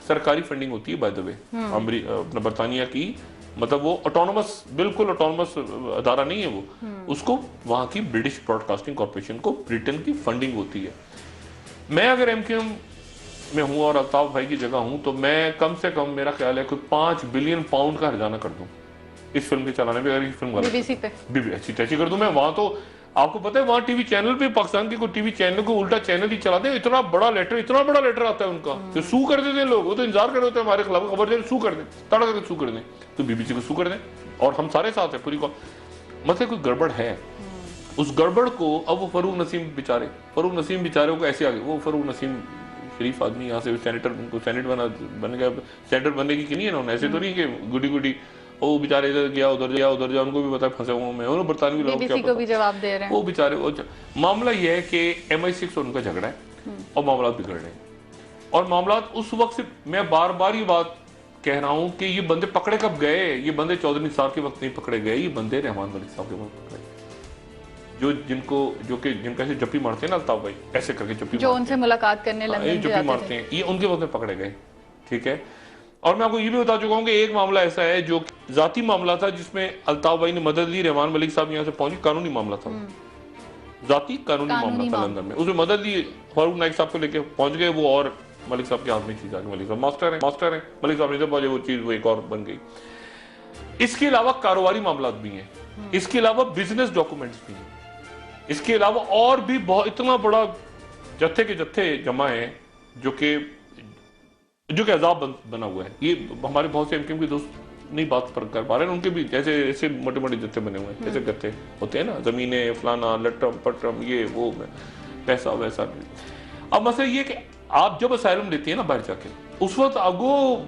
सरकारी फंडिंग होती है बाय द वे, अपना बरतानिया की, मतलब वो ऑटोनोमस, बिल्कुल ऑटोनोमस अदारा नहीं है वो, उसको वहां की ब्रिटिश ब्रॉडकास्टिंग कॉर्पोरेशन को ब्रिटेन की फंडिंग होती है। मैं अगर एमक्यूएम में हूं और अल्ताफ भाई की जगह हूं तो मैं कम से कम, मेरा ख्याल है कोई 5 बिलियन पाउंड का हर्जाना कर दूं इस फिल्म के चलाने में। अगर ये फिल्म बीबीसी पे अच्छी कर दूं मैं, वहां तो आपको पता है वहां टीवी चैनल पे, पाकिस्तान के कोई टीवी चैनल को उल्टा चैनल ही चलाते हैं, इतना बड़ा लेटर आता है उनका, तो सू कर देते हैं लोग, वो तो इंतजार कर रहे होते हैं हमारे खिलाफ खबर दे, सू कर दें, तड़ा करके सू कर दें, तो बीबीसी को सू कर दें और हम सारे साथ हैं पूरी को। मतलब कोई गड़बड़ है, उस गड़बड़ को अब वो फरूक नसीम बेचारे को ऐसे आगे, वो फरूक नसीम शरीफ आदमी यहाँ से सेनेटर, उनको सेनेट बन गया, सेनेटर बनने की नहीं है ना, ऐसे तो नहीं कि गुडी वो बेचारे इधर गया उधर जा, उनको भी पता फंसे हुए मैं, उन्होंने बरतानवी लोग क्या को भी जवाब दे रहे हैं वो बेचारे। मामला ये है कि MI6 और उनका झगड़ा है और मामला बिगड़ रहे हैं, और मामला उस वक्त से मैं बार बार ये बात कह रहा हूं कि ये बंदे पकड़े कब गए, ये बंदे चौधरी निसार के वक्त नहीं पकड़े गए, ये बंदे रहमान मलिक साहब के वक्त पकड़े, जिनका ऐसे जप्पी मारते हैं ना अल्ताफ भाई, ऐसे करके जप्पी, जो उनसे मुलाकात करने जप्पी मारते हैं, ये उनके वक्त में पकड़े गए। ठीक है, और मैं आपको ये भी बता चुका हूं कि एक मामला ऐसा है जो जाती मामला था जिसमें अल्ताफ भाई ने मदद ली, रहमान मलिक साहब यहाँ से पहुंचे, कानूनी मामला था, जाती कानूनी मामला था लंदन में, उसमें मदद ली, फारूक नाइक साहब को लेके पहुंच गए वो, और मलिक साहब के हाथ में चीज आ गई, मलिक साहब मास्टर है, मलिक साहब ने जब पहुंचे वो चीज वो एक और बन गई। इसके अलावा कारोबारी मामला भी हैं, इसके अलावा बिजनेस डॉक्यूमेंट्स भी हैं, इसके अलावा और भी बहुत इतना बड़ा जत्थे के जत्थे जमा है जो कि अजाब बना हुआ है। ये हमारे बहुत से एमक्यूएम के दोस्त नहीं बात पर कर पा रहे हैं, उनके भी जैसे ऐसे मोटे मोटे जत्थे बने हुए हैं, जैसे गत्थे होते हैं ना, जमीनें फलाना लटरम पटरम ये वो पैसा वैसा। अब मसला ये कि आप जब असाइलम लेते हैं ना बाहर जाके, उस वक्त आगो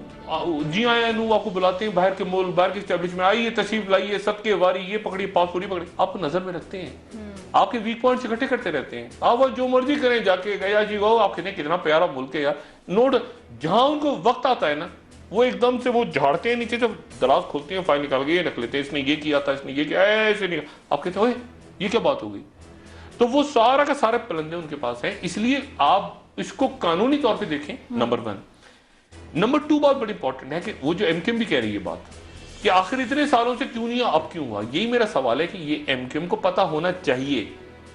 जी आए नू आपको बुलाते हैं, बाहर के मुल्क बाहर के एस्टेब्लिशमेंट, आइए तशरीफ लाइए, सबके वारी, ये पकड़ी पासपोर्ट पकड़ी, आपको नजर में रखते हैं, आपके वीक पॉइंट्स इकट्ठे करते रहते हैं, आप जो मर्जी करें जाके, गया जी वो आप कहते कितना प्यारा मुल्क है यार, नोट जहां उनको वक्त आता है ना वो एकदम से वो झाड़ते हैं नीचे, जब दराज खोलते हैं फाइल निकाल के ये रख लेते हैं, इसने ये किया था, इसने ये किया, ऐसे नहीं, आप कहते हैं ये क्या बात हो गई, तो वो सारा का सारे पलंदे उनके पास है। इसलिए आप इसको कानूनी तौर पे देखें, नंबर 1। नंबर 2 बात बड़ी इंपॉर्टेंट है कि वो जो एमक्यूएम भी कह रही है बात कि आखिर इतने सालों से क्यों नहीं, अब क्यों हुआ, यही मेरा सवाल है कि ये एमक्यूएम को पता होना चाहिए,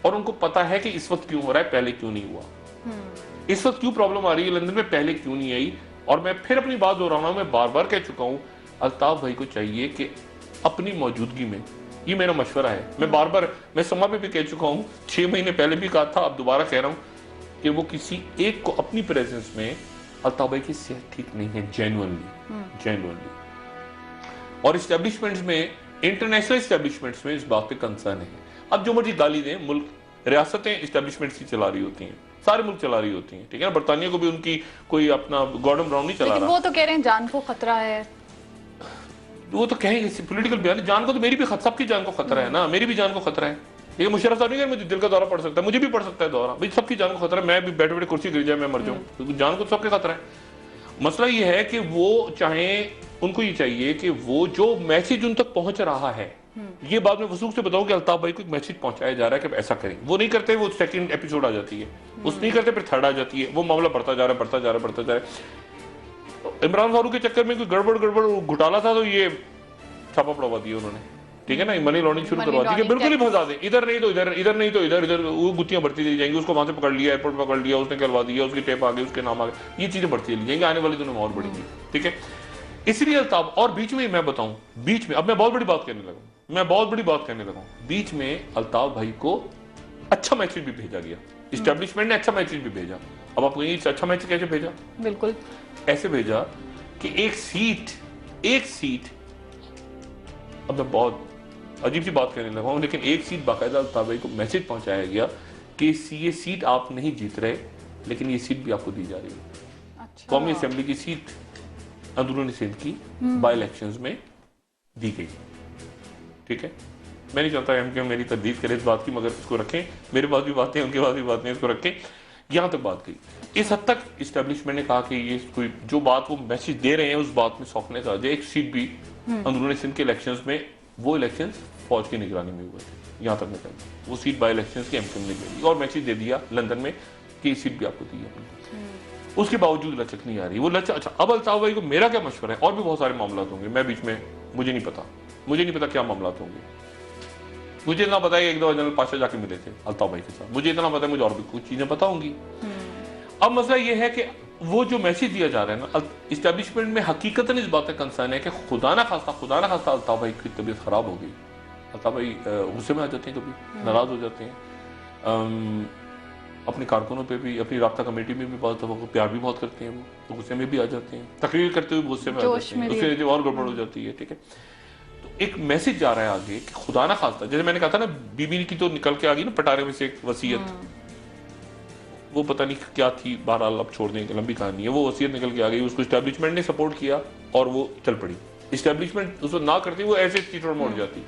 और उनको पता है कि इस वक्त क्यों हो रहा है, पहले क्यों नहीं हुआ, इस वक्त क्यों प्रॉब्लम आ रही है लंदन में, पहले क्यों नहीं आई। और मैं फिर अपनी बात दोहराना, मैं बार बार कह चुका हूं, अल्ताफ भाई को चाहिए कि अपनी मौजूदगी में, ये मेरा मशवरा है, मैं बार बार, मैं समा पे भी कह चुका हूं, 6 महीने पहले भी कहा था, अब दोबारा कह रहा हूं कि वो किसी एक को अपनी प्रेजेंस में, अल्ताफ भाई की सेहत ठीक नहीं है जेन्युइनली, और एस्टेब्लिशमेंट्स में, इंटरनेशनल एस्टेब्लिशमेंट्स में इस बात पे कंसर्न है। अब जो मर्जी गाली दें, मुल्क रियासतें एस्टेब्लिशमेंट्स की चला रही होती हैं, सारे मुल्क चला रही होती हैं, ठीक है ना, बरतानिया को भी उनकी कोई अपना गॉर्डन ब्राउन नहीं चला रहा, वो तो कह रहे हैं जान को खतरा है, वो तो कहेंगे पॉलिटिकल बयान, जान को तो मेरी भी सबकी जान को खतरा है ना, मेरी भी जान को खतरा है, ये मुशर्रफ साहब नहीं कह, मुझे दिल का दौरा पड़ सकता है, मुझे भी पड़ सकता है दौरा, भाई सबकी जान को खतरा है, मैं भी बैठे बैठे कुर्सी गिर जाए मैं मर जाऊं, तो जान को सबके खतरा है। मसला ये है कि वो चाहे, उनको ये चाहिए कि वो जो मैसेज उन तक पहुंच रहा है, ये बात मैं वसूख से बताऊं कि अल्ताफ भाई को एक मैसेज पहुंचाया जा रहा है कि ऐसा करें, वो नहीं करते, वो सेकंड एपिसोड आ जाती है, उस नहीं करते, फिर थर्ड आ जाती है, वो मामला बढ़ता जा रहा है, बढ़ता जा रहा है, बढ़ता जा रहा है। इमरान फारूक के चक्कर में कोई गड़बड़ घोटाला था तो ये छापा पड़वा दिया उन्होंने, ठीक है ना, मनी लॉन्ड्रिंग शुरू करवा दी कि बिल्कुल ही फंसा दें, इधर नहीं तो इधर, इधर नहीं तो इधर, इधर वो गुत्तियां बढ़ती चली जाएंगी, उसको वहां से पकड़ लिया, एयरपोर्ट पकड़ लिया, उसने करवा दिया, उसकी टेप आ गई, उसके नाम आ गए, ये चीजें बढ़ती चली जाएंगी, आने वाली दिनों में और बढ़ेंगी, ठीक है। इसलिए अल्ताफ, और बीच में मैं बताऊं, बीच में अब मैं बहुत बड़ी बात करने लगा, बीच में अल्ताफ भाई को अच्छा मैसेज भी भेजा गया, इस्टेब्लिशमेंट ने अच्छा मैसेज भी भेजा। अब आपको ये अच्छा मैसेज कैसे भेजा? बिल्कुल ऐसे भेजा कि एक सीट, अब मैं बहुत अजीब सी बात करने लगा हूं, लेकिन एक सीट बाकायदा अल्ताफ भाई को मैसेज पहुंचाया गया कि ये सीट आप नहीं जीत रहे, लेकिन ये सीट भी आपको दी जा रही है। अच्छा। कौमी असेंबली की सीट अंदरूनी सिंध की बाई इलेक्शंस में दी गई, ठीक है। मैं नहीं चाहता एमके मेरी तर्दीद करे इस बात की, मगर इसको रखें, मेरे पास भी बातें, उनके पास भी बातें, इसको रखें। यहां तक बात गई, इस हद तक इस्टेब्लिशमेंट ने कहा कि ये कोई जो बात वो मैसेज दे रहे हैं उस बात में सॉफ्टनेस आ जाए। एक सीट भी अंदरूनी सिंध के इलेक्शंस में, वो इलेक्शंस फौज की निगरानी में हुए थे, यहां तक मैं कहता, वो सीट बाई इलेक्शंस की एमके ने ले ली और मैसेज दे दिया लंदन में कि सीट भी आपको दी है। उसके बावजूद लचक नहीं आ रही, वो लचक। अच्छा, अब अल्ताफ भाई को मेरा क्या मशवरा है, और भी बहुत सारे मामला होंगे, मैं बीच में, मुझे नहीं पता क्या मामला होंगे। मुझे इतना पता है एक दो जनरल पाशा जाके मिले थे अल्ताफ भाई के साथ, मुझे इतना पता है, मुझे और भी कुछ चीजें पता होंगी। अब मसला ये है कि वो जो मैसेज दिया जा रहा है ना, इस्टेब्लिशमेंट में हकीकतन इस बात का कंसर्न है कि खुदा ना खास्ता अल्ताफ भाई की तबीयत खराब हो गई, अल्ताफ भाई गुस्से में आ जाते हैं, कभी नाराज हो जाते हैं, अपने कारकुनों पे भी, अपनी राब्ता कमेटी में भी बहुत प्यार भी बहुत करते हैं, वो तो गुस्से में भी आ जाते हैं, तकरीर करते हुए गुस्से में आ जाते हैं, उससे और गड़बड़ हो जाती है, ठीक है। तो एक मैसेज जा रहा है आगे कि खुदा ना खास्ता, जैसे मैंने कहा था ना, बीबी की तो निकल के आ गई ना पटारे में से एक वसीयत, वो पता नहीं क्या थी, बहरहाल अब छोड़ दें, लंबी कहानी है, वो वसीयत निकल के आ गई, उसको इस्टेब्लिशमेंट ने सपोर्ट किया और वो चल पड़ी। इस्टेब्लिशमेंट उसको ना करती, वो ऐसे चीटों मोड़ जाती।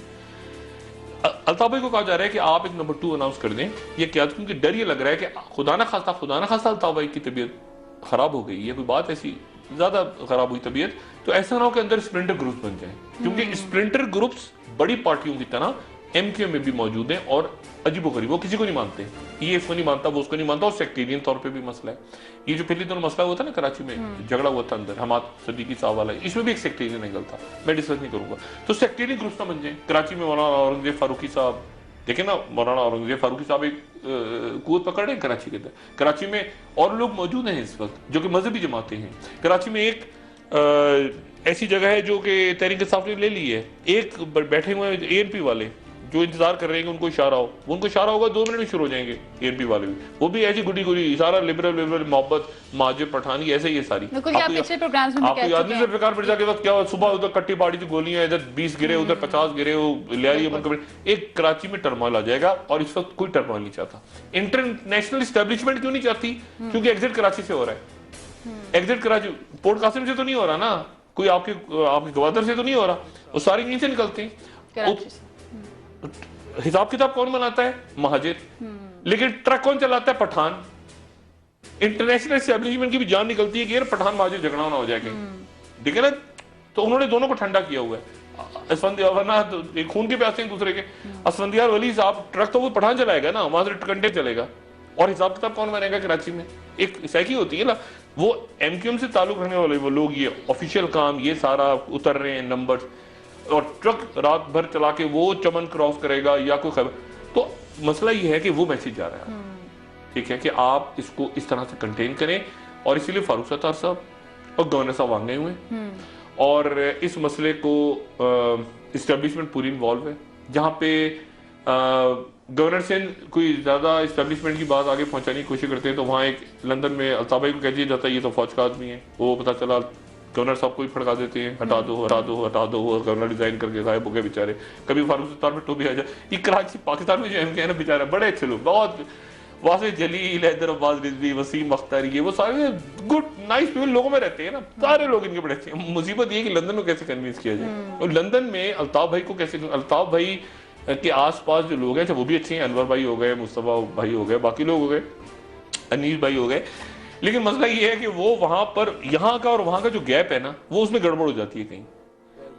अल्ताफ भाई को कहा जा रहा है कि आप एक नंबर 2 अनाउंस कर दें, ये क्या, क्योंकि डर ये लग रहा है कि खुदा ना खास्ता अल्ताफ भाई की तबीयत खराब हो गई है, कोई बात ऐसी ज्यादा खराब हुई तबीयत, तो ऐसा ना हो कि अंदर स्प्लिंटर ग्रुप्स बन जाए, क्योंकि स्प्लिंटर ग्रुप्स बड़ी पार्टियों की तरह एमक्यू में भी मौजूद हैं और अजीबोगरीब, वो किसी को नहीं मानते, ये इसको नहीं मानता, वो उसको नहीं मानता, और सेक्टेरियन तौर पे भी मसला है। ये जो पहले दोनों मसला हुआ था ना कराची में, झगड़ा हुआ था अंदर हमाद सदीकी साहब वाला, इसमें भी एक सेक्टेरियन एंगल था, मैं डिस्कस नहीं करूंगा। तो सेक्टेरियन ग्रुप्स ना बन जाए। कराची में मौलाना औरंगजेब फारूकी साहब, देखे ना, मौलाना औरंगजेब फारूकी साहब एक कुवत पकड़ रहे हैं कराची के अंदर, कराची में और लोग मौजूद हैं इस वक्त जो कि मजहबी जमातें हैं। कराची में एक ऐसी जगह है जो कि तहरीक इंसाफ ने ले ली है, एक बैठे हुए एएनपी वाले जो इंतजार कर रहे हैं कि उनको इशारा हो, उनको इशारा होगा 2 मिनट में शुरू हो जाएंगे एएनपी वाले भी, वो भी ऐसी गुडी इशारा, लिबरल मोहब्बत माजिद पठानी, ऐसे ये सारी आपको याद नहीं, जुल्फिकार मिर्जा के वक्त क्या हुआ, सुबह उधर कट्टी बाड़ी थी गोलियां, इधर 20 गिरे, उधर 50 गिरे, एक कराची में टर्मोइल आ जाएगा, और इस वक्त कोई टर्मोइल नहीं चाहता। इंटरनेशनल एस्टेब्लिशमेंट क्यों नहीं चाहती? क्योंकि एग्जिट कराची से हो रहा है, एग्जिट कराची पोर्ट कासिम से तो नहीं हो रहा ना, कोई आपके गवादर से तो नहीं हो रहा, वो सारी कहीं से निकलते हैं। हिसाब किताब कौन बनाता है? महाजिर। लेकिन ट्रक कौन चलाता है? पठान। इंटरनेशनल एस्टेब्लिशमेंट की भी जान निकलती है कि यार पठान महाजिर झगड़ा ना हो जाए कहीं, ठीक है ना। तो उन्होंने दोनों को ठंडा किया हुआ है, वरना तो खून के प्यासे एक दूसरे के। असफंदियार वली साहब ट्रक तो वो पठान चलाएगा ना, वहां से कंटेनर चलेगा, और हिसाब किताब कौन बनेगा कराची में? एक सैकी होती है ना, वो एमक्यूएम से ताल्लुक रखने वाले वो लोग, ये ऑफिशियल काम, ये सारा उतर रहे हैं नंबर, और ट्रक रात भर चला के वो चमन क्रॉस करेगा या कोई खबर। तो मसला ये है कि वो मैसेज जा रहा है, ठीक है, कि आप इसको इस तरह से कंटेन करें, और इसीलिए फारूक सत्तार साहब और गवर्नर साहब आ गए हुए हैं, और इस मसले को इस्टेब्लिशमेंट पूरी इन्वॉल्व है। जहाँ पे गवर्नर से कोई ज्यादा इस्टेब्लिशमेंट की बात आगे पहुंचाने की कोशिश करते हैं, तो वहाँ एक लंदन में अल्ताफ भाई को कह दिया जाता है ये तो फौज का आदमी है, वो पता चला गवर्नर साहब को ही फड़का देते हैं, हटा दो हटा दो हटा दो, वो गवर्नर रिजाइन करके गायब हो गए बेचारे। कभी फारूक सत्तार में टोपी आ जाए। ये कराची पाकिस्तान में जो एमके है ना बेचारा, बड़े अच्छे लोग, बहुत वासिफ जलील, हैदर अब्बास रिजवी, वसीम अख्तर, ये वो सारे गुड नाइस पीपल लोगों में रहते हैं ना, सारे लोग इनके बड़े अच्छे। मुसीबत ये कि लंदन को कैसे कन्विंस किया जाए, और लंदन में अल्ताफ भाई को कैसे, अल्ताफ भाई के आसपास जो लोग हैं वो भी अच्छे हैं, अनवर भाई हो गए, मुस्तफा भाई हो गए, बाकी लोग हो गए, अनीस भाई हो गए, लेकिन मसला ये है कि वो वहां पर यहाँ का और वहां का जो गैप है ना, वो उसमें गड़बड़ हो जाती है कहीं।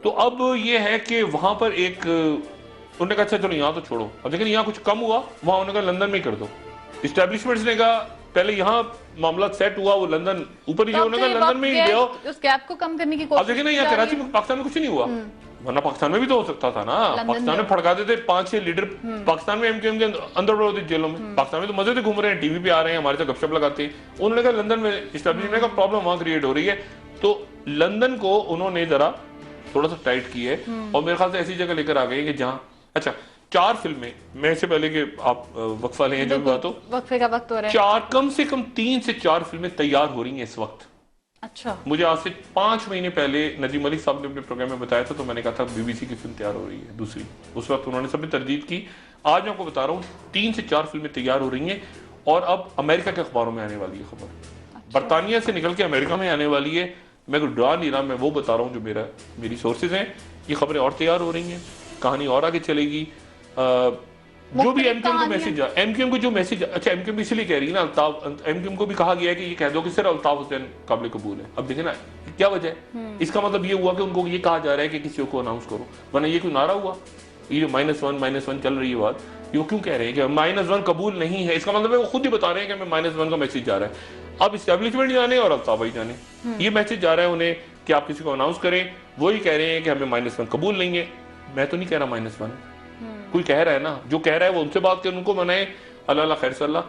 तो अब ये है कि वहां पर एक उन्होंने कहा अच्छा चलो यहाँ तो छोड़ो, अब लेकिन यहाँ कुछ कम हुआ, वहां उन्होंने कहा लंदन में कर दो। इस्टेब्लिशमेंट्स ने कहा पहले यहाँ मामला सेट हुआ, वो लंदन ऊपर नीचे, उन्होंने कहा लंदन में ही ले आओ, उस गैप को कम करने की अब कोशिश देखिए ना यहाँ कराची में, पाकिस्तान में कुछ नहीं हुआ, वरना पाकिस्तान में भी तो हो सकता था ना। पाकिस्तान में फड़का देते 5-6 लीडर, पाकिस्तान में एमक्यूएम के अंदर बढ़ होते जेलों में, पाकिस्तान में तो मजे से घूम रहे हैं, टीवी पे आ रहे हैं, हमारे साथ गपशप लगाते हैं। उन्होंने कहा लंदन में इस्टेब्लिशमेंट का प्रॉब्लम वहां क्रिएट हो रही है, तो लंदन को उन्होंने जरा थोड़ा सा टाइट की है, और मेरे ख्याल से ऐसी जगह लेकर आ गए कि जहाँ अच्छा 4 फिल्में, मैं इससे पहले कि आप वक्फा लें जो भी बात हो, वक्फे का वक्त हो रहा है, 4 कम से कम 3 से 4 फिल्में तैयार हो रही हैं इस वक्त। अच्छा, मुझे आज से 5 महीने पहले नदीम मलिक साहब ने अपने प्रोग्राम में बताया था, तो मैंने कहा था बीबीसी की फिल्म तैयार हो रही है दूसरी, उस वक्त उन्होंने सबने तरदीद की। आज मैं आपको बता रहा हूँ 3 से 4 फिल्में तैयार हो रही हैं, और अब अमेरिका के अखबारों में आने वाली है खबर, बरतानिया से निकल के अमेरिका में आने वाली है। मैं कुछ डरा नहीं रहा, मैं वो बता रहा हूँ जो मेरी सोर्सेज हैं, ये खबरें और तैयार हो रही हैं, कहानी और आगे चलेगी। जो भी एमक्यूएम को मैसेज, एमक्यूएम को जो मैसेज, अच्छा एमक्यूएम इसलिए कह रही है ना, अल्ताफ, एमक्यूएम को भी कहा गया है कि ये कह दो कि सिर्फ अल्ताफ हुसैन काबिल कबूल है। अब देखे ना क्या वजह है, इसका मतलब ये हुआ कि उनको ये कहा जा रहा है कि किसी को अनाउंस करो, वरना ये कोई नारा हुआ, ये जो -1 चल रही है बात, ये क्यों कह रहे हैं कि -1 कबूल नहीं है, इसका मतलब है वो खुद ही बता रहे हैं कि हमें -1 का मैसेज जा रहा है। अब इस्टेब्लिशमेंट जाने और अल्ताफ भाई जाने, ये मैसेज जा रहा है उन्हें कि आप किसी को अनाउंस करें, वो ही कह रहे हैं कि हमें -1 कबूल नहीं है। मैं तो नहीं कह रहा -1, कोई कह रहा है ना, जो कह रहा है वो उनसे बात करें, उनको मनाए, अल्लाह खैर सल्ला।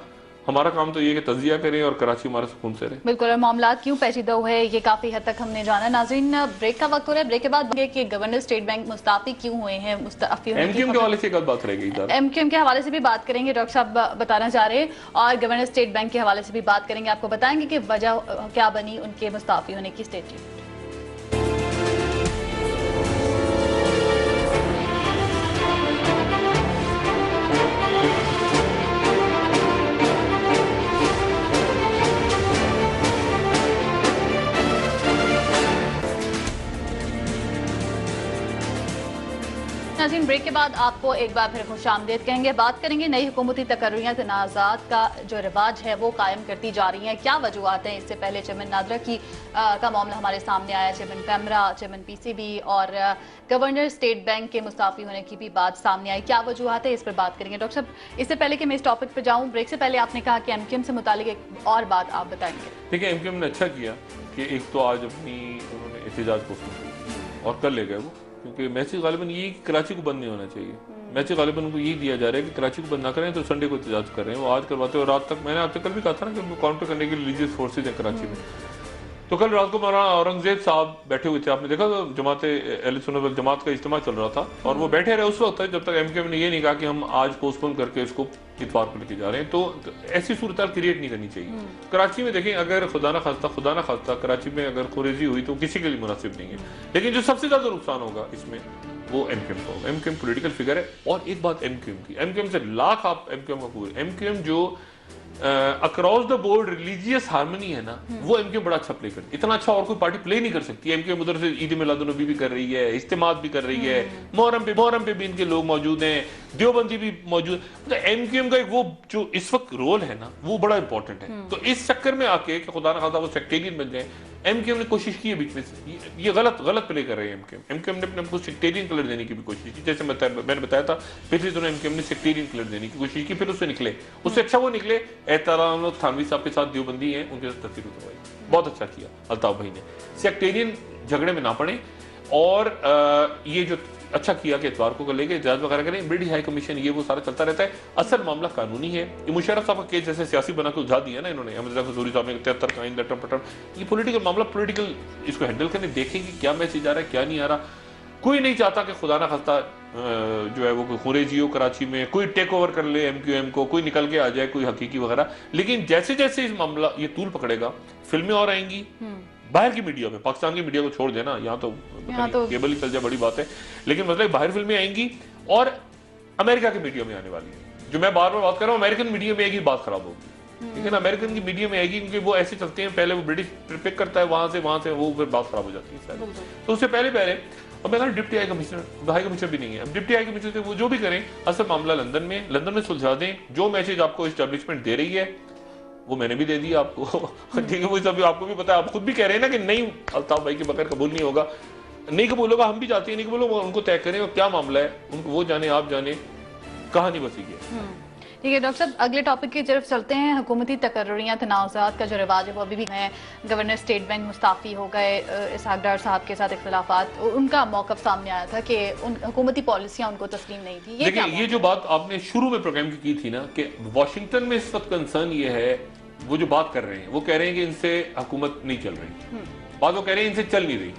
हमारा काम तो ये कि तजिया करें और कराची हमारा सुकून से रहे। बिल्कुल, और मामला क्यों पेचीदा हुए ये काफी हद तक हमने जाना। नाज़रीन, ब्रेक का वक्त हो रहा है, ब्रेक के बाद कि गवर्नर स्टेट बैंक मुस्ताफी क्यों हुए हैं, मुस्ताफी एमक्यूएम के हवाले से कल बात रहेगी, एमक्यूएम के हवाले से भी बात करेंगे, डॉक्टर साहब बताना चाह रहे हैं, और गवर्नर स्टेट बैंक के हवाले से भी बात करेंगे, आपको बताएंगे कि वजह क्या बनी उनके मुस्ताफी होने की। स्टेट नाज़रीन, ब्रेक के बाद आपको एक बार फिर खुशामदीद कहेंगे। बात करेंगे नई हुकूमती तकर्रियाँ तनाज़ात का जो रिवाज है वो कायम करती जा रही हैं, क्या वजूहत हैं। इससे पहले चेयरमैन नादरा का मामला हमारे सामने आया, चेयरमैन कैमरा, चेयरमैन पीसीबी और गवर्नर स्टेट बैंक के मुस्ताफी होने की भी बात सामने आई, क्या वजूहत है, इस पर बात करेंगे। डॉक्टर साहब, इससे पहले कि मैं इस टॉपिक पर जाऊँ, ब्रेक से पहले आपने कहा कि एमक्यूएम से मुतालिक एक और बात आप बताएंगे। देखिए, एमक्यूएम ने अच्छा किया कि एक तो आज अपनी उन्होंने एहतजाज को और कर ले गए वो, क्योंकि मैसेज गालिबन ये कराची को बंद नहीं होना चाहिए। मैसेज गालिबन उनको ये दिया जा रहा है कि कराची को बंद ना करें तो संडे को एहतजाज कर रहे हैं, वो आज करवाते हैं। और रात तक मैंने आपसे कल भी कहा था ना कि काउंटर करने के लिए रिलीजियस फोर्सेज हैं कराची में, तो कल रात को मौलाना औरंगजेब साहब बैठे हुए थे, आपने देखा जमात अहले सुन्नत वल जमात का इज्तिमा चल रहा था, और वो बैठे रहे उस वक्त जब तक एमक्यूएम ने ये नहीं कहा कि हम आज पोस्टपोन करके इसको इतवार को लेके जा रहे हैं। तो ऐसी सूरत क्रिएट नहीं करनी चाहिए। कराची में देखें, अगर खुदा ना खास्ता कराची में अगर खुरेजी हुई तो किसी के लिए मुनासिब नहीं है, लेकिन जो सबसे ज्यादा नुकसान होगा इसमें वो एमक्यूएम का होगा। एमक्यूएम पॉलिटिकल फिगर है। और एक बात एमक्यूएम की, एमक्यूएम से लाख आप एमक्यूएम का पूरे, एमक्यूएम जो across the board religious harmony है ना, वो एमक्यूएम बड़ा अच्छा प्ले करती है। इतना अच्छा और कोई पार्टी प्ले नहीं कर सकती। एमक्यूएम उधर से ईद मिलादुन्नबी भी कर रही है, इज्तिमात भी कर रही है, मुहर्रम पे भी इनके लोग मौजूद हैं, देवबंदी भी मौजूद। मतलब एमक्यूएम का एक वो जो इस वक्त रोल है ना, वो बड़ा इंपॉर्टेंट है। तो इस चक्कर में आके कि खुदा ना खास्ता वो सेक्टेरियन बन जाए, एमक्यूएम ने कोशिश की है बीच में से, ये गलत प्ले कर रहे हैं एमक्यूएम। एमक्यूएम ने अपने सेक्टेरियन कलर देने की भी कोशिश की, जैसे मैंने बताया था पिछले दिनों एमक्यूएम ने सेक्टेरियन कलर देने की कोशिश की, फिर उससे निकले, उससे अच्छा वो निकले एहतराम थानवी साहब के साथ देवबंदी हैं, उनके साथ तस्वीर उतरवाई, बहुत अच्छा किया अल्ताफ भाई ने। सेक्टेरियन झगड़े में ना पड़े, और ये जो अच्छा किया कि इतवार को लेके इजाजत वगैरह करें, ब्रिटिश हाई कमीशन, ये वो सारा चलता रहता है। असल मामला कानूनी है। ये मुशर्रफ साहब का केस जैसे सियासी बना के उलझा दिया ना इन्होंने, अहमद रजा कसूरी साहब ने 73 का लटम पटम, ये पॉलिटिकल मामला, पॉलिटिकल इसको हैंडल करने, देखेंगे क्या मैसेज आ रहा है क्या नहीं आ रहा। कोई नहीं चाहता कि खुदा ना खास्ता जो है वो कोई खुरेजी हो कराची में, कोई टेक ओवर कर ले एमक्यूएम को, कोई निकल के आ जाए कोई हकीकी वगैरह। लेकिन जैसे जैसे इस मामला ये तूल पकड़ेगा, फिल्में और आएंगी बाहर की मीडिया में, पाकिस्तान की मीडिया को छोड़ देना, यहाँ तो केबल ही चल जाए बड़ी बात है, लेकिन मतलब बाहर फिल्में आएंगी और अमेरिका की मीडिया में आने वाली है। जो मैं बार बार बात कर रहा हूँ, अमेरिकन मीडिया में आएगी बात खराब होगी, लेकिन अमेरिकन की मीडिया में आएगी क्योंकि वो ऐसे चलते हैं, पहले वो ब्रिटिश पिक करता है वहां से वो फिर बात खराब हो जाती है। तो उससे पहले और मैं डिप्टी हाई कमिश्नर भी नहीं है, अब डिप्टी हाई कमिश्नर से वो जो भी करें, असल मामला लंदन में सुलझा दें। जो मैसेज आपको एस्टेब्लिशमेंट दे रही है वो मैंने भी दे दिया आपको। ठीक है, वो सब आपको भी पता है, आप खुद भी कह रहे हैं ना कि नहीं अल्ताफ भाई के बगैर कबूल नहीं होगा, नहीं कबूल होगा, हम भी चाहते हैं नहीं कबूल होगा, उनको तय करें और क्या मामला है उनको वो जाने, आप जाने, कहानी बसी है। ठीक है डॉक्टर साहब, अगले टॉपिक की तरफ चलते हैं। हुकूमती तकर्रुरियां तनाज़ात का जो रिवाज है वो अभी भी है। गवर्नर स्टेट बैंक मुस्ताफ़ी हो गए, इसहाक डार साहब के साथ इख्तिलाफात, उनका मौक़िफ़ सामने आया था कि उन हुकूमती पॉलिसियां उनको तस्लीम नहीं थी। देखिए ये जो बात आपने शुरू में प्रोग्राम की थी ना कि वाशिंगटन में इस वक्त कंसर्न ये है, वो जो बात कर रहे हैं वो कह रहे हैं कि इनसे हुकूमत नहीं चल रही, बात वो कह रहे हैं इनसे चल नहीं रही,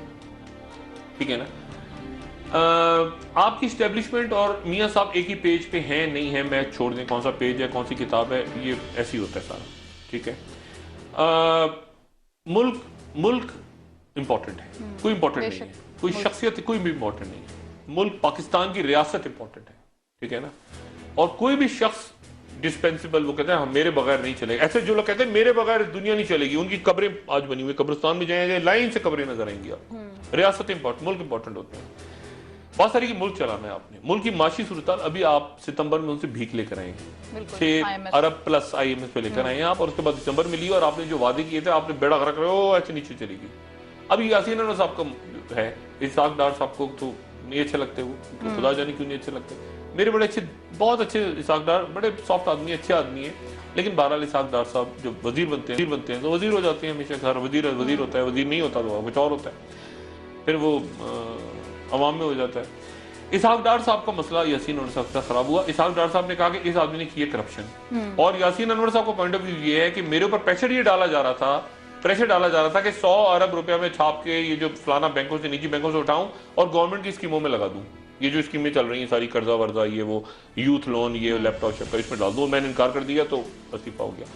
ठीक है ना। आपकी स्टैब्लिशमेंट और मियां साहब एक ही पेज पे हैं नहीं है, मैं छोड़ दें कौन सा पेज है कौन सी किताब है, ये ऐसे ही होता है सारा, ठीक है। मुल्क इंपॉर्टेंट है, कोई इंपॉर्टेंट नहीं है, कोई शख्सियत कोई भी इंपॉर्टेंट नहीं है, मुल्क पाकिस्तान की रियासत इंपॉर्टेंट है, ठीक है ना। और कोई भी शख्स डिस्पेंसिबल, वो कहते हैं हम मेरे बगैर नहीं चलेगा, ऐसे जो लोग कहते हैं मेरे बगैर दुनिया नहीं चलेगी, उनकी कब्रें आज बनी हुई, कब्रिस्तान में जाएंगे लाइन से कब्रें नजर आएंगी आप। रियासत इंपॉर्टेंट, मुल्क इंपॉर्टेंट होते हैं। बहुत सारी की मुल्क चलाना है आपने, मुल्क की माशी सूरत अभी आप सितंबर में उनसे भीख लेकर आएंगे, 6 अरब प्लस IMF पे लेकर आए आप, और उसके बाद दिसंबर में लिया और आपने जो वादे किए थे आपने बेड़ा गर्क रहे हो ऐसे नीचे चलेगी। अभी यासीन अनवर साहब का है, इसहाक डार साहब को तो नहीं अच्छे लगते, वो खुदा जाने क्यों नहीं अच्छे लगते, मेरे बड़े अच्छे बहुत अच्छे इसहाक डार, बड़े सॉफ्ट आदमी, अच्छे आदमी है, लेकिन बहरहाल इसहाक डार साहब जो वजीर बनते हैं तो वजीर हो जाते हैं हमेशा, हर वजीर होता है, वजीर नहीं होता तो कुछ और होता है, फिर वो अवाम में हो जाता है। इसहाक डार साहब का मसला यासीन अनवर साहब का खराब हुआ। इसहाक डार साहब ने कहा कि इस आदमी ने किया करप्शन, और यासीन अनवर साहब का पॉइंट ऑफ व्यू ये है कि मेरे ऊपर प्रेशर डाला जा रहा था कि 100 अरब रुपया में छाप के ये जो फलाना बैंकों से निजी बैंकों से उठाऊं और गवर्नमेंट की स्कीमों में लगा दूं, ये जो स्कीमें चल रही हैं सारी कर्जा वर्जा, ये वो यूथ लोन, ये लैपटॉप शैपटॉप इसमें डाल दूं, मैंने इनकार कर दिया तो इस्तीफा हो गया।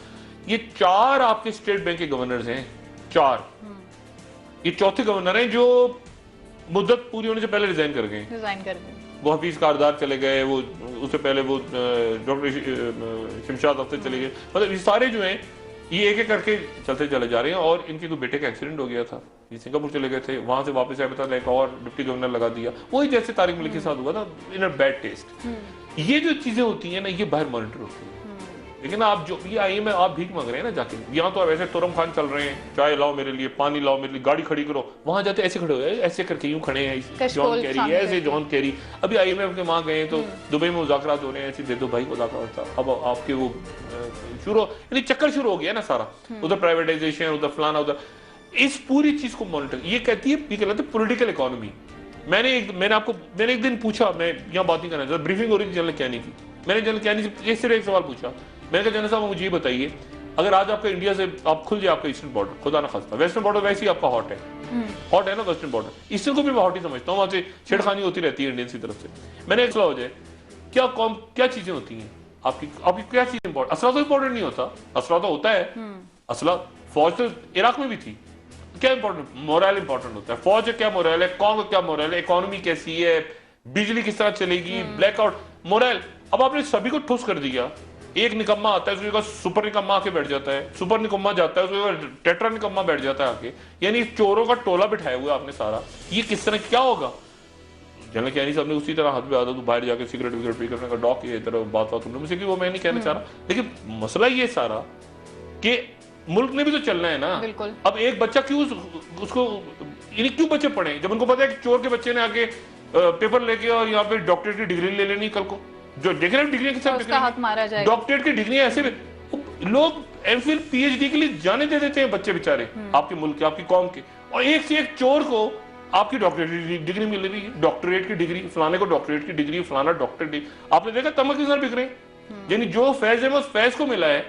ये 4 आपके स्टेट बैंक के गवर्नर्स हैं, 4, ये चौथे गवर्नर हैं जो मुद्दत पूरी होने से पहले रिजाइन कर गए। वो हफीज कारदार चले गए, वो उससे पहले वो डॉक्टर शमशाद अख्तर चले गए, मतलब ये सारे जो हैं ये एक एक करके चलते चले जा रहे हैं। और इनके कोई बेटे का एक्सीडेंट हो गया था, ये सिंगापुर चले गए थे, वहां से वापस आए, पता एक और डिप्टी गवर्नर लगा दिया, वही जैसे तारिक मलिक के साथ हुआ था, इन अ बैड टेस्ट। ये जो चीजें होती हैं ना ये बाहर मॉनिटर होती है, लेकिन आप जो ये IMF आप भीख मांग रहे हैं ना जाके, यहाँ तो आप ऐसे तुरम खान चल रहे हैं, चाय लाओ मेरे लिए, पानी लाओ मेरे लिए, गाड़ी खड़ी करो, वहां जाते ऐसे खड़े हो ऐसे करके यूं खड़े हैं, जॉन कैरी ऐसे, जॉन कैरी अभी IMF के वहां गए तो दुबई में मुज़ाकरात हो रहे हैं, ऐसे दे दो भाई मुज़ाकरात, अब आपके वो शुरू यानी चक्कर शुरू हो गया ना सारा, उधर प्राइवेटाइजेशन, उधर फलाना, उधर इस पूरी चीज को मॉनिटर, ये कहती है ये कहलाते पॉलिटिकल इकोनॉमी। मैंने एक दिन पूछा, मैं यहाँ बात नहीं करना, ब्रीफिंग हो रही थी जनरल कैनी की, मैंने जनरल कैनी से सिर्फ एक सवाल पूछा, मैंने कहा जनरल साहब मुझे ये बताइए, अगर आज आपका इंडिया से आप खुल जाए आपका ईस्टर्न बॉर्डर, खुदा ना खास्ता, वेस्टर्न बॉर्डर वैसे ही आपका हॉट है ना वेस्टर्न बॉर्डर, ईस्टर्न को भी मैं हॉट ही समझता हूँ, वहां से छेड़खानी होती रहती है इंडियंस की तरफ से। मैंने एक सवाल हो जाए, क्या चीजें होती हैं आपकी क्या चीज इंपॉर्टेंट, असला तो इंपॉर्टेंट नहीं होता, असला तो होता है, असला फौज तो इराक में भी थी, क्या इंपॉर्टेंट, मोरल इंपॉर्टेंट होता है, फौज क्या मोरल है, कौन क्या मोरल है, इकोनॉमी कैसी है, बिजली किस तरह चलेगी, ब्लैकआउट, मोरल। अब आपने सभी को ठुस कर दिया, एक निकम्मा आता है उसके सुपर निकम्मा आके बैठ जाता है, सुपर निकम्मा जाता है उसके टेट्रा निकम्मा बैठ जाता है आके, यानी चोरों का टोला बिठाया हुआ आपने सारा, ये किस तरह क्या होगा। जनरल कैनी साहब ने उसी तरह हाथ में आता तो बाहर जाके सिगरेट विगरेट पी करने का डॉक ये तरह बात तुमने मुझसे, वो मैं नहीं कहना चाह रहा, लेकिन मसला ये सारा कि मुल्क ने भी तो चलना है ना। अब एक बच्चा क्यों उसको क्यों बच्चे पढ़े जब उनको पता है कि चोर के बच्चे ने आगे पेपर लेके और यहाँ पे डॉक्टरेट की डिग्री ले लेनी, कल को जो देख रहे हैं डिग्री के साथ डॉक्टरेट की डिग्री ऐसे लोग MPhil PhD के लिए जाने दे देते हैं बच्चे बेचारे आपके मुल्क के, आपकी कौम के, और एक से एक चोर को आपकी डॉक्टरेट की डिग्री मिल रही है, डॉक्टरेट की डिग्री, फलाने को डॉक्टरेट की डिग्री, फलाना डॉक्टरेट। आपने देखा तमक किस तरह बिक रहे हैं, यानी जो फैज अहमद फैज को मिला है,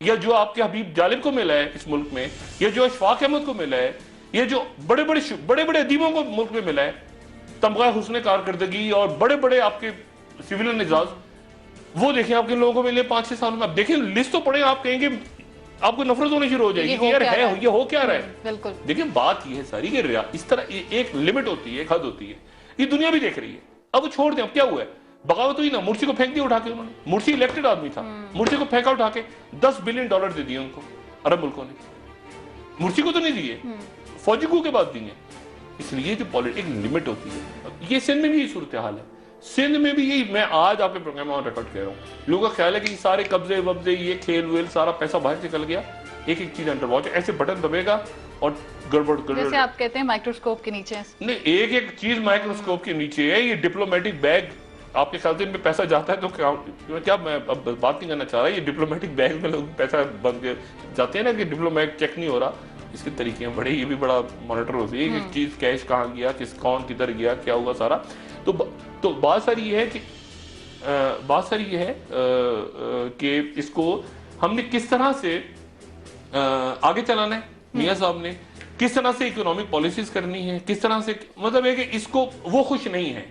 या जो आपके हबीब जालिब को मिला है इस मुल्क में, या जो अशफाक अहमद को मिला है, ये जो बड़े बड़े अदीबों को मुल्क में मिला है, तमगा हुस्न कारकर्दगी और बड़े बड़े आपके सिविलियन एजाज, वो देखें आपके लोगों को मिले 5-6 सालों में। आप देखें लिस्ट तो पढ़े, आप कहेंगे आपको नफरत होनी शुरू हो जाएगी कि यार है ये हो क्या रहा है। बिल्कुल। देखिए बात ये है सारी कि इस तरह एक लिमिट होती है, एक हद होती है, ये दुनिया भी देख रही है। अब छोड़ दें, अब क्या हुआ है, बगावत हुई ना, मुर्सी को फेंक दिया उठा के उन्होंने, मुर्सी इलेक्टेड आदमी था, मुर्सी को फेंका उठा के, $10 बिलियन दे दिए उनको अरब मुल्कों ने, मुर्सी को तो नहीं दिए, फौजी को के बाद दिए। इसलिए जो पॉलिटिक्स लिमिट होती है, ये सिंध में भी सूरत हाल है। सिंध में भी यही, मैं आज आपके प्रोग्राम में रिकॉर्ड कह रहा हूँ, लोगों का ख्याल है कि सारे कब्जे वब्जे, ये खेल वेल, सारा पैसा बाहर निकल गया, एक एक चीज अंडर वॉच, ऐसे बटन दबेगा और गड़बड़ जैसे आप कहते हैं माइक्रोस्कोप के नीचे। नहीं, एक एक चीज माइक्रोस्कोप के नीचे है। ये डिप्लोमेटिक बैग, आपके ख्याल से इनमें पैसा जाता है तो क्या मैं अब बात नहीं करना चाह रहा, ये डिप्लोमेटिक बैग में लोग पैसा बन के जाते हैं ना कि डिप्लोमेट चेक नहीं हो रहा, इसके तरीके हैं बड़े, ये भी बड़ा मॉनिटर होती है एक चीज, कैश कहाँ गया, कौन किधर गया, क्या हुआ सारा। तो बात सारी ये है कि इसको हमने किस तरह से आगे चलाना है, मियां साहब ने किस तरह से इकोनॉमिक पॉलिसीज करनी है, किस तरह से, मतलब है कि इसको वो खुश नहीं है,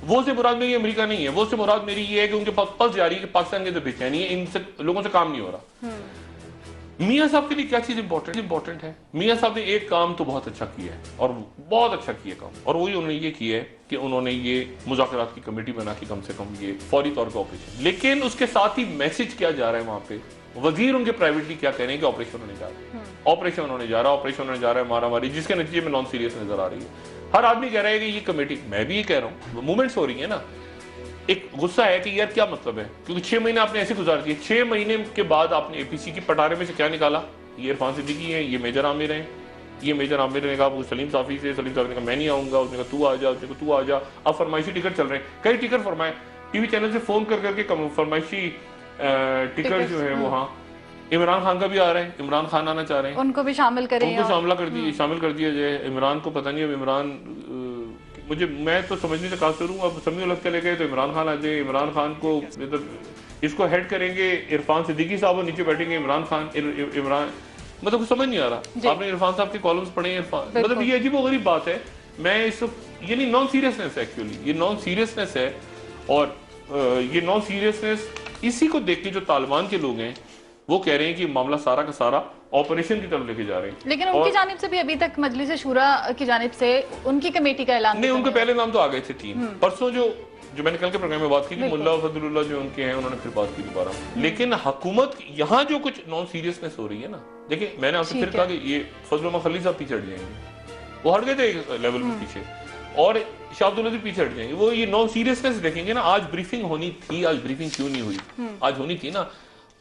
वो से मुराद मेरी अमेरिका नहीं है, वो से मुराद मेरी ये है कि उनके पास पल्स जारी है कि पाकिस्तान के अंदर बेचैनी है, इनसे लोगों से काम नहीं हो रहा। मियां साहब के लिए क्या चीज इंपॉर्टेंट है? मियां साहब ने एक काम तो बहुत अच्छा किया है और बहुत अच्छा किया काम, और वही उन्होंने ये किया है कि उन्होंने ये मुज़ाकरात की कमेटी बना के कम से कम ये फौरी तौर पर ऑपरेशन, लेकिन उसके साथ ही मैसेज क्या जा रहा है वहां पे, वजीर उनके प्राइवेटली क्या कह रहे हैं कि ऑपरेशन होने जा रहा है, ऑपरेशन होने जा रहा है, मारा मारी, जिसके नतीजे में नॉन सीरियस नजर आ रही है। हर आदमी कह रहा है कि ये कमेटी, मैं भी ये कह रहा हूँ, मूवमेंट्स हो रही है ना, एक गुस्सा है कि यार क्या मतलब है, क्योंकि 6 महीने आपने ऐसे गुजार दिए, 6 महीने के बाद आपने एपीसी की पटारे में से क्या निकाला, ये इरफान सिद्दीकी है, ये मेजर आमिर हैं, ये मेजर आमिर ने कहा सलीम साफी से, सलीम साफी ने कहा मैं नहीं आऊंगा, उसने कहा तू आ जा, उसने कहा तू आ जा, अब फरमाइशी टिकट चल रहे हैं, कई टिकट फरमाए, टीवी चैनल से फोन कर करके फरमाइशी टिकट जो है वो, हाँ इमरान खान का भी आ रहा है, इमरान खान आना चाह रहे हैं, उनको भी शामिल करें, उनको शामिल कर दिया जाए। इमरान को पता नहीं, अब इमरान मैं तो समझ नहीं सकता करूँ, अब समी उलग चले गए तो इमरान खान आ जाए, इमरान खान को मतलब इसको हेड करेंगे इरफान सिद्दीकी साहब और नीचे बैठेंगे इमरान खान, इमरान, मतलब कुछ समझ नहीं आ रहा। आपने इरफान साहब के कॉलम्स पढ़े, इरफान, मतलब ये अजीबोगरीब बात है। मैं इस, ये नहीं, नॉन सीरियसनेस है एक्चुअली, ये नॉन सीरियसनेस है, और ये नॉन सीरियसनेस इसी को देख के जो तालिबान के लोग हैं वो कह रहे हैं कि मामला सारा का सारा ऑपरेशन की तरफ लेके जा रहे हैं। लेकिन उनकी जानिब से भी अभी तक मजलिस शूरा की जानिब से उनकी कमेटी का ऐलान नहीं, उनके पहले नाम तो आ गए थे 3 परसों, जो मैंने कल के प्रोग्राम में बात की थी, मुल्ला फजलुल्लाह जो उनके हैं, उन्होंने फिर बात की दोबारा। लेकिन हुकूमत यहाँ जो कुछ नॉन सीरियसनेस हो रही है ना, देखिए मैंने आपसे फिर कहा कि ये फजल खलील साहब पीछे हट जाएंगे, वो हट गए थे एक लेवल में पीछे, और शाह अब्दुल लतीफ पीछे हट जाएंगे, वो ये नॉन सीरियसनेस देखेंगे ना। आज ब्रीफिंग होनी थी, आज ब्रीफिंग क्यों नहीं हुई? आज होनी थी ना,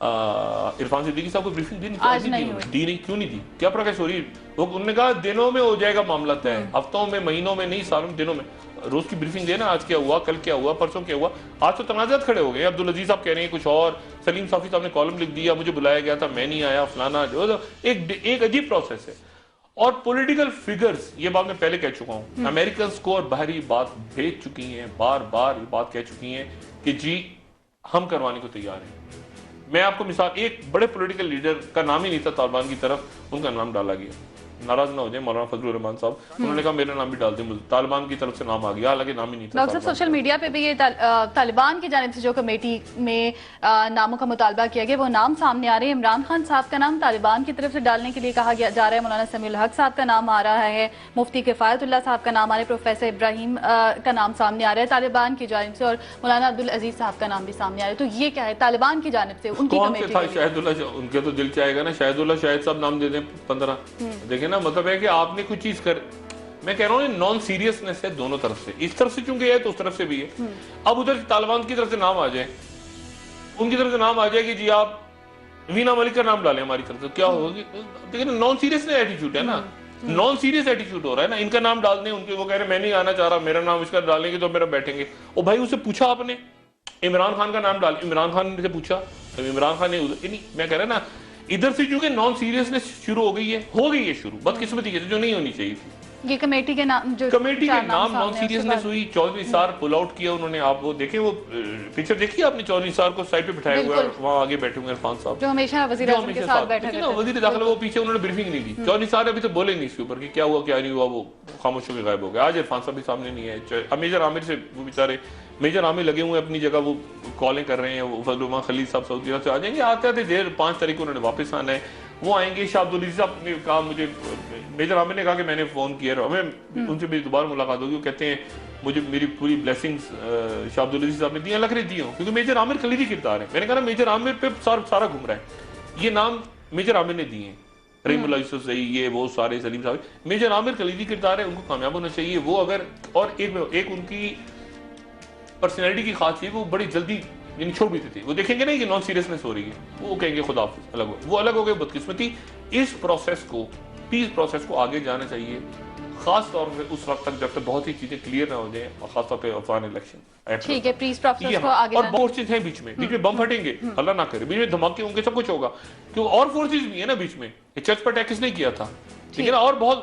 इरफान सिद्दीकी साहब को ब्रीफिंग दी नहीं, क्यों नहीं दी? क्या प्रोग्रेस हो रही है? वो उन्होंने कहा दिनों में हो जाएगा मामला तय, हफ्तों में, महीनों में नहीं, सालों में, दिनों में। रोज की ब्रीफिंग देना, आज क्या हुआ, कल क्या हुआ, परसों क्या हुआ। आज तो तनाजात खड़े हो गए, अब्दुल अजीज साहब कह रहे हैं कुछ और, सलीम साफी साहब ने कॉलम लिख दिया, मुझे बुलाया गया था, मैं नहीं आया, फलाना, जो एक अजीब प्रोसेस है। और पॉलिटिकल फिगर्स, ये बात मैं पहले कह चुका हूं, अमेरिकन को और बाहरी बात भेज चुकी हैं, बार बार ये बात कह चुकी हैं कि जी हम करवाने को तैयार हैं। मैं आपको मिसाल, एक बड़े पॉलिटिकल लीडर का नाम ही नहीं था तालिबान की तरफ, उनका नाम डाला गया, नाराज ना हो जाए मौलाना फजलुर रहमान साहब, उन्होंने कहा मेरा नाम भी डाल दें, तालिबान की तरफ से नाम आ गया, हालांकि नाम ही नहीं था। डॉक्टर साहब, सोशल मीडिया पे भी ये तालिबान की जानिब से जो कमेटी में नामों का मुतालबा किया गया, वो नाम सामने आ रहे हैं। इमरान खान साहब का नाम तालिबान की तरफ से डालने के लिए कहा जा रहा है, मौलाना समीउल हक साहब का नाम आ रहा है, मुफ्ती किफायतुल्लाह साहब का नाम आ रहा है, प्रोफेसर इब्राहिम का नाम सामने आ रहा है तालिबान की जानिब से, और मौलाना अब्दुल अजीज साहब का नाम भी सामने आ रहा है। तो ये क्या है तालिबान की जानिब से उनकी कमेटी? उनके तो दिल चाहेगा ना शाहिदुल्लाह शाहिद साहब नाम दे दें 15, देखे ना, मतलब है कि आपने कुछ चीज कर, मैं कह रहा हूँ नॉन सीरियसनेस है दोनों तरफ से, इस तरफ से चूंकि है तो उस तरफ से भी है। अब उधर तालिबान की तरफ से नाम आ जाए, उनकी तरफ से नाम आ जाए कि जी आप वीना मलिक का नाम डालें हमारी तरफ से, क्या होगी? देखिए नॉन सीरियस एटीट्यूड है ना, नॉन सीरियस एटीट्यूड हो रहा है ना। इनका नाम डाल दें, उनके वो कह रहे मैं नहीं आना चाह रहा, मेरा नाम इसका डालेंगे तो मेरा बैठेंगे। ओ भाई, उससे पूछा आपने इमरान खान का नाम डाल, इमरान खान से पूछा, तो इमरान खान ने, मैं कह रहा ना इधर से चूंकि नॉन सीरियसनेस शुरू हो गई है शुरू, बदकिस्मती जो नहीं होनी चाहिए थी। ये कमेटी के नाम, जो कमेटी के नाम नॉन सीरियसनेस हुई। चौधरी सार पुल आउट किया उन्होंने, आप वो देखें, वो पिक्चर देखी आपने, चौधरी सार को साइड पे बिठाया हुआ है, वहां आगे बैठे हुए इरफान साहब, जो हमेशा वजीर आज़म के साथ बैठे रहते हैं, वजीर दाखिला, वो पीछे उन्होंने ब्रीफिंग नहीं दी। चौधरी साहब अभी तो बोले नहीं इसके ऊपर कि क्या हुआ क्या नहीं हुआ, वो खामोश होकर गायब हो गया। आज इरफान साहब भी सामने नहीं है, मेजर आमिर से वो बेचारे मेजर आमिर लगे हुए अपनी जगह, वो कॉलें कर रहे हैं, वो फजल खलील साहब सऊदी अरब से आ जाएंगे, आते आते देर 5 तारीख को उन्होंने वापस आना है, वो आएंगे। शाह अब्दुल अजीज साहब ने कहा, मुझे मेजर आमिर ने कहा कि मैंने फोन किया, हमें उनसे मेरी दोबारा मुलाकात होगी, वो कहते हैं मुझे मेरी पूरी ब्लेसिंग्स शाह अब्दुल अजीज साहब ने दी, लग रही दी हूँ, क्योंकि मेजर आमिर खलीदी किरदार है। मैंने कहा मेजर आमिर पे सारा घूम रहा है, ये नाम मेजर आमिर ने दिए हैं, रहीमुल्लाह यूसुफ सही, ये वो सारे, सलीम साहब, मेजर आमिर खलीदी किरदार है, उनको कामयाब होना चाहिए। वो अगर, और एक उनकी पर्सनैलिटी की खास चीज वो बड़ी जल्दी यानी छोड़ भी देती है। वो देखेंगे नहीं कि नॉन सीरियसनेस हो रही है, वो कहेंगे खुदा हाफिज, अलग हो, वो अलग हो गए, बदकिस्मती। इस प्रोसेस को, पीस प्रोसेस को आगे जाना चाहिए, खास तौर पे उस वक्त तक जब तक बहुत सी चीजें क्लियर ना हो जाए, और खासतौर पे अफगान इलेक्शन। ठीक है, पीस प्रोसेस को आगे और बहुत चीजें हैं बीच में बम फटेंगे, अल्लाह ना करे, बीच में धमाके होंगे, सब कुछ होगा, क्यों और फोर्सेस भी है ना बीच में। ये चर्च पर अटैक किसने किया था, ठीक है ना, और बहुत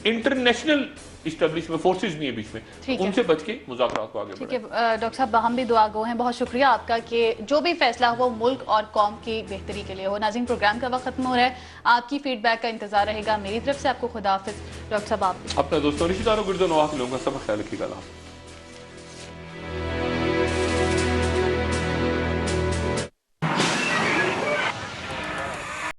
इंटरनेशनल इस्टेब्लिशमेंट फोर्सेस भी है बीच में, उनसे बच के मुज़ाकरात को आगे बढ़ाएं। ठीक है डॉक्टर साहब, हम भी दुआ गो हैं, बहुत शुक्रिया आपका कि जो भी फैसला हो वो मुल्क और कौम की बेहतरी के लिए हो। नाज़रीन, प्रोग्राम का वक्त खत्म हो रहा है, आपकी फीडबैक का इंतजार रहेगा। मेरी तरफ से आपको खुदा हाफिज। डॉक्टर साहब आप अपना दोस्तों रिश्तेदारों गिरदो नवाह के लोगों का सब ख्याल रखिएगा।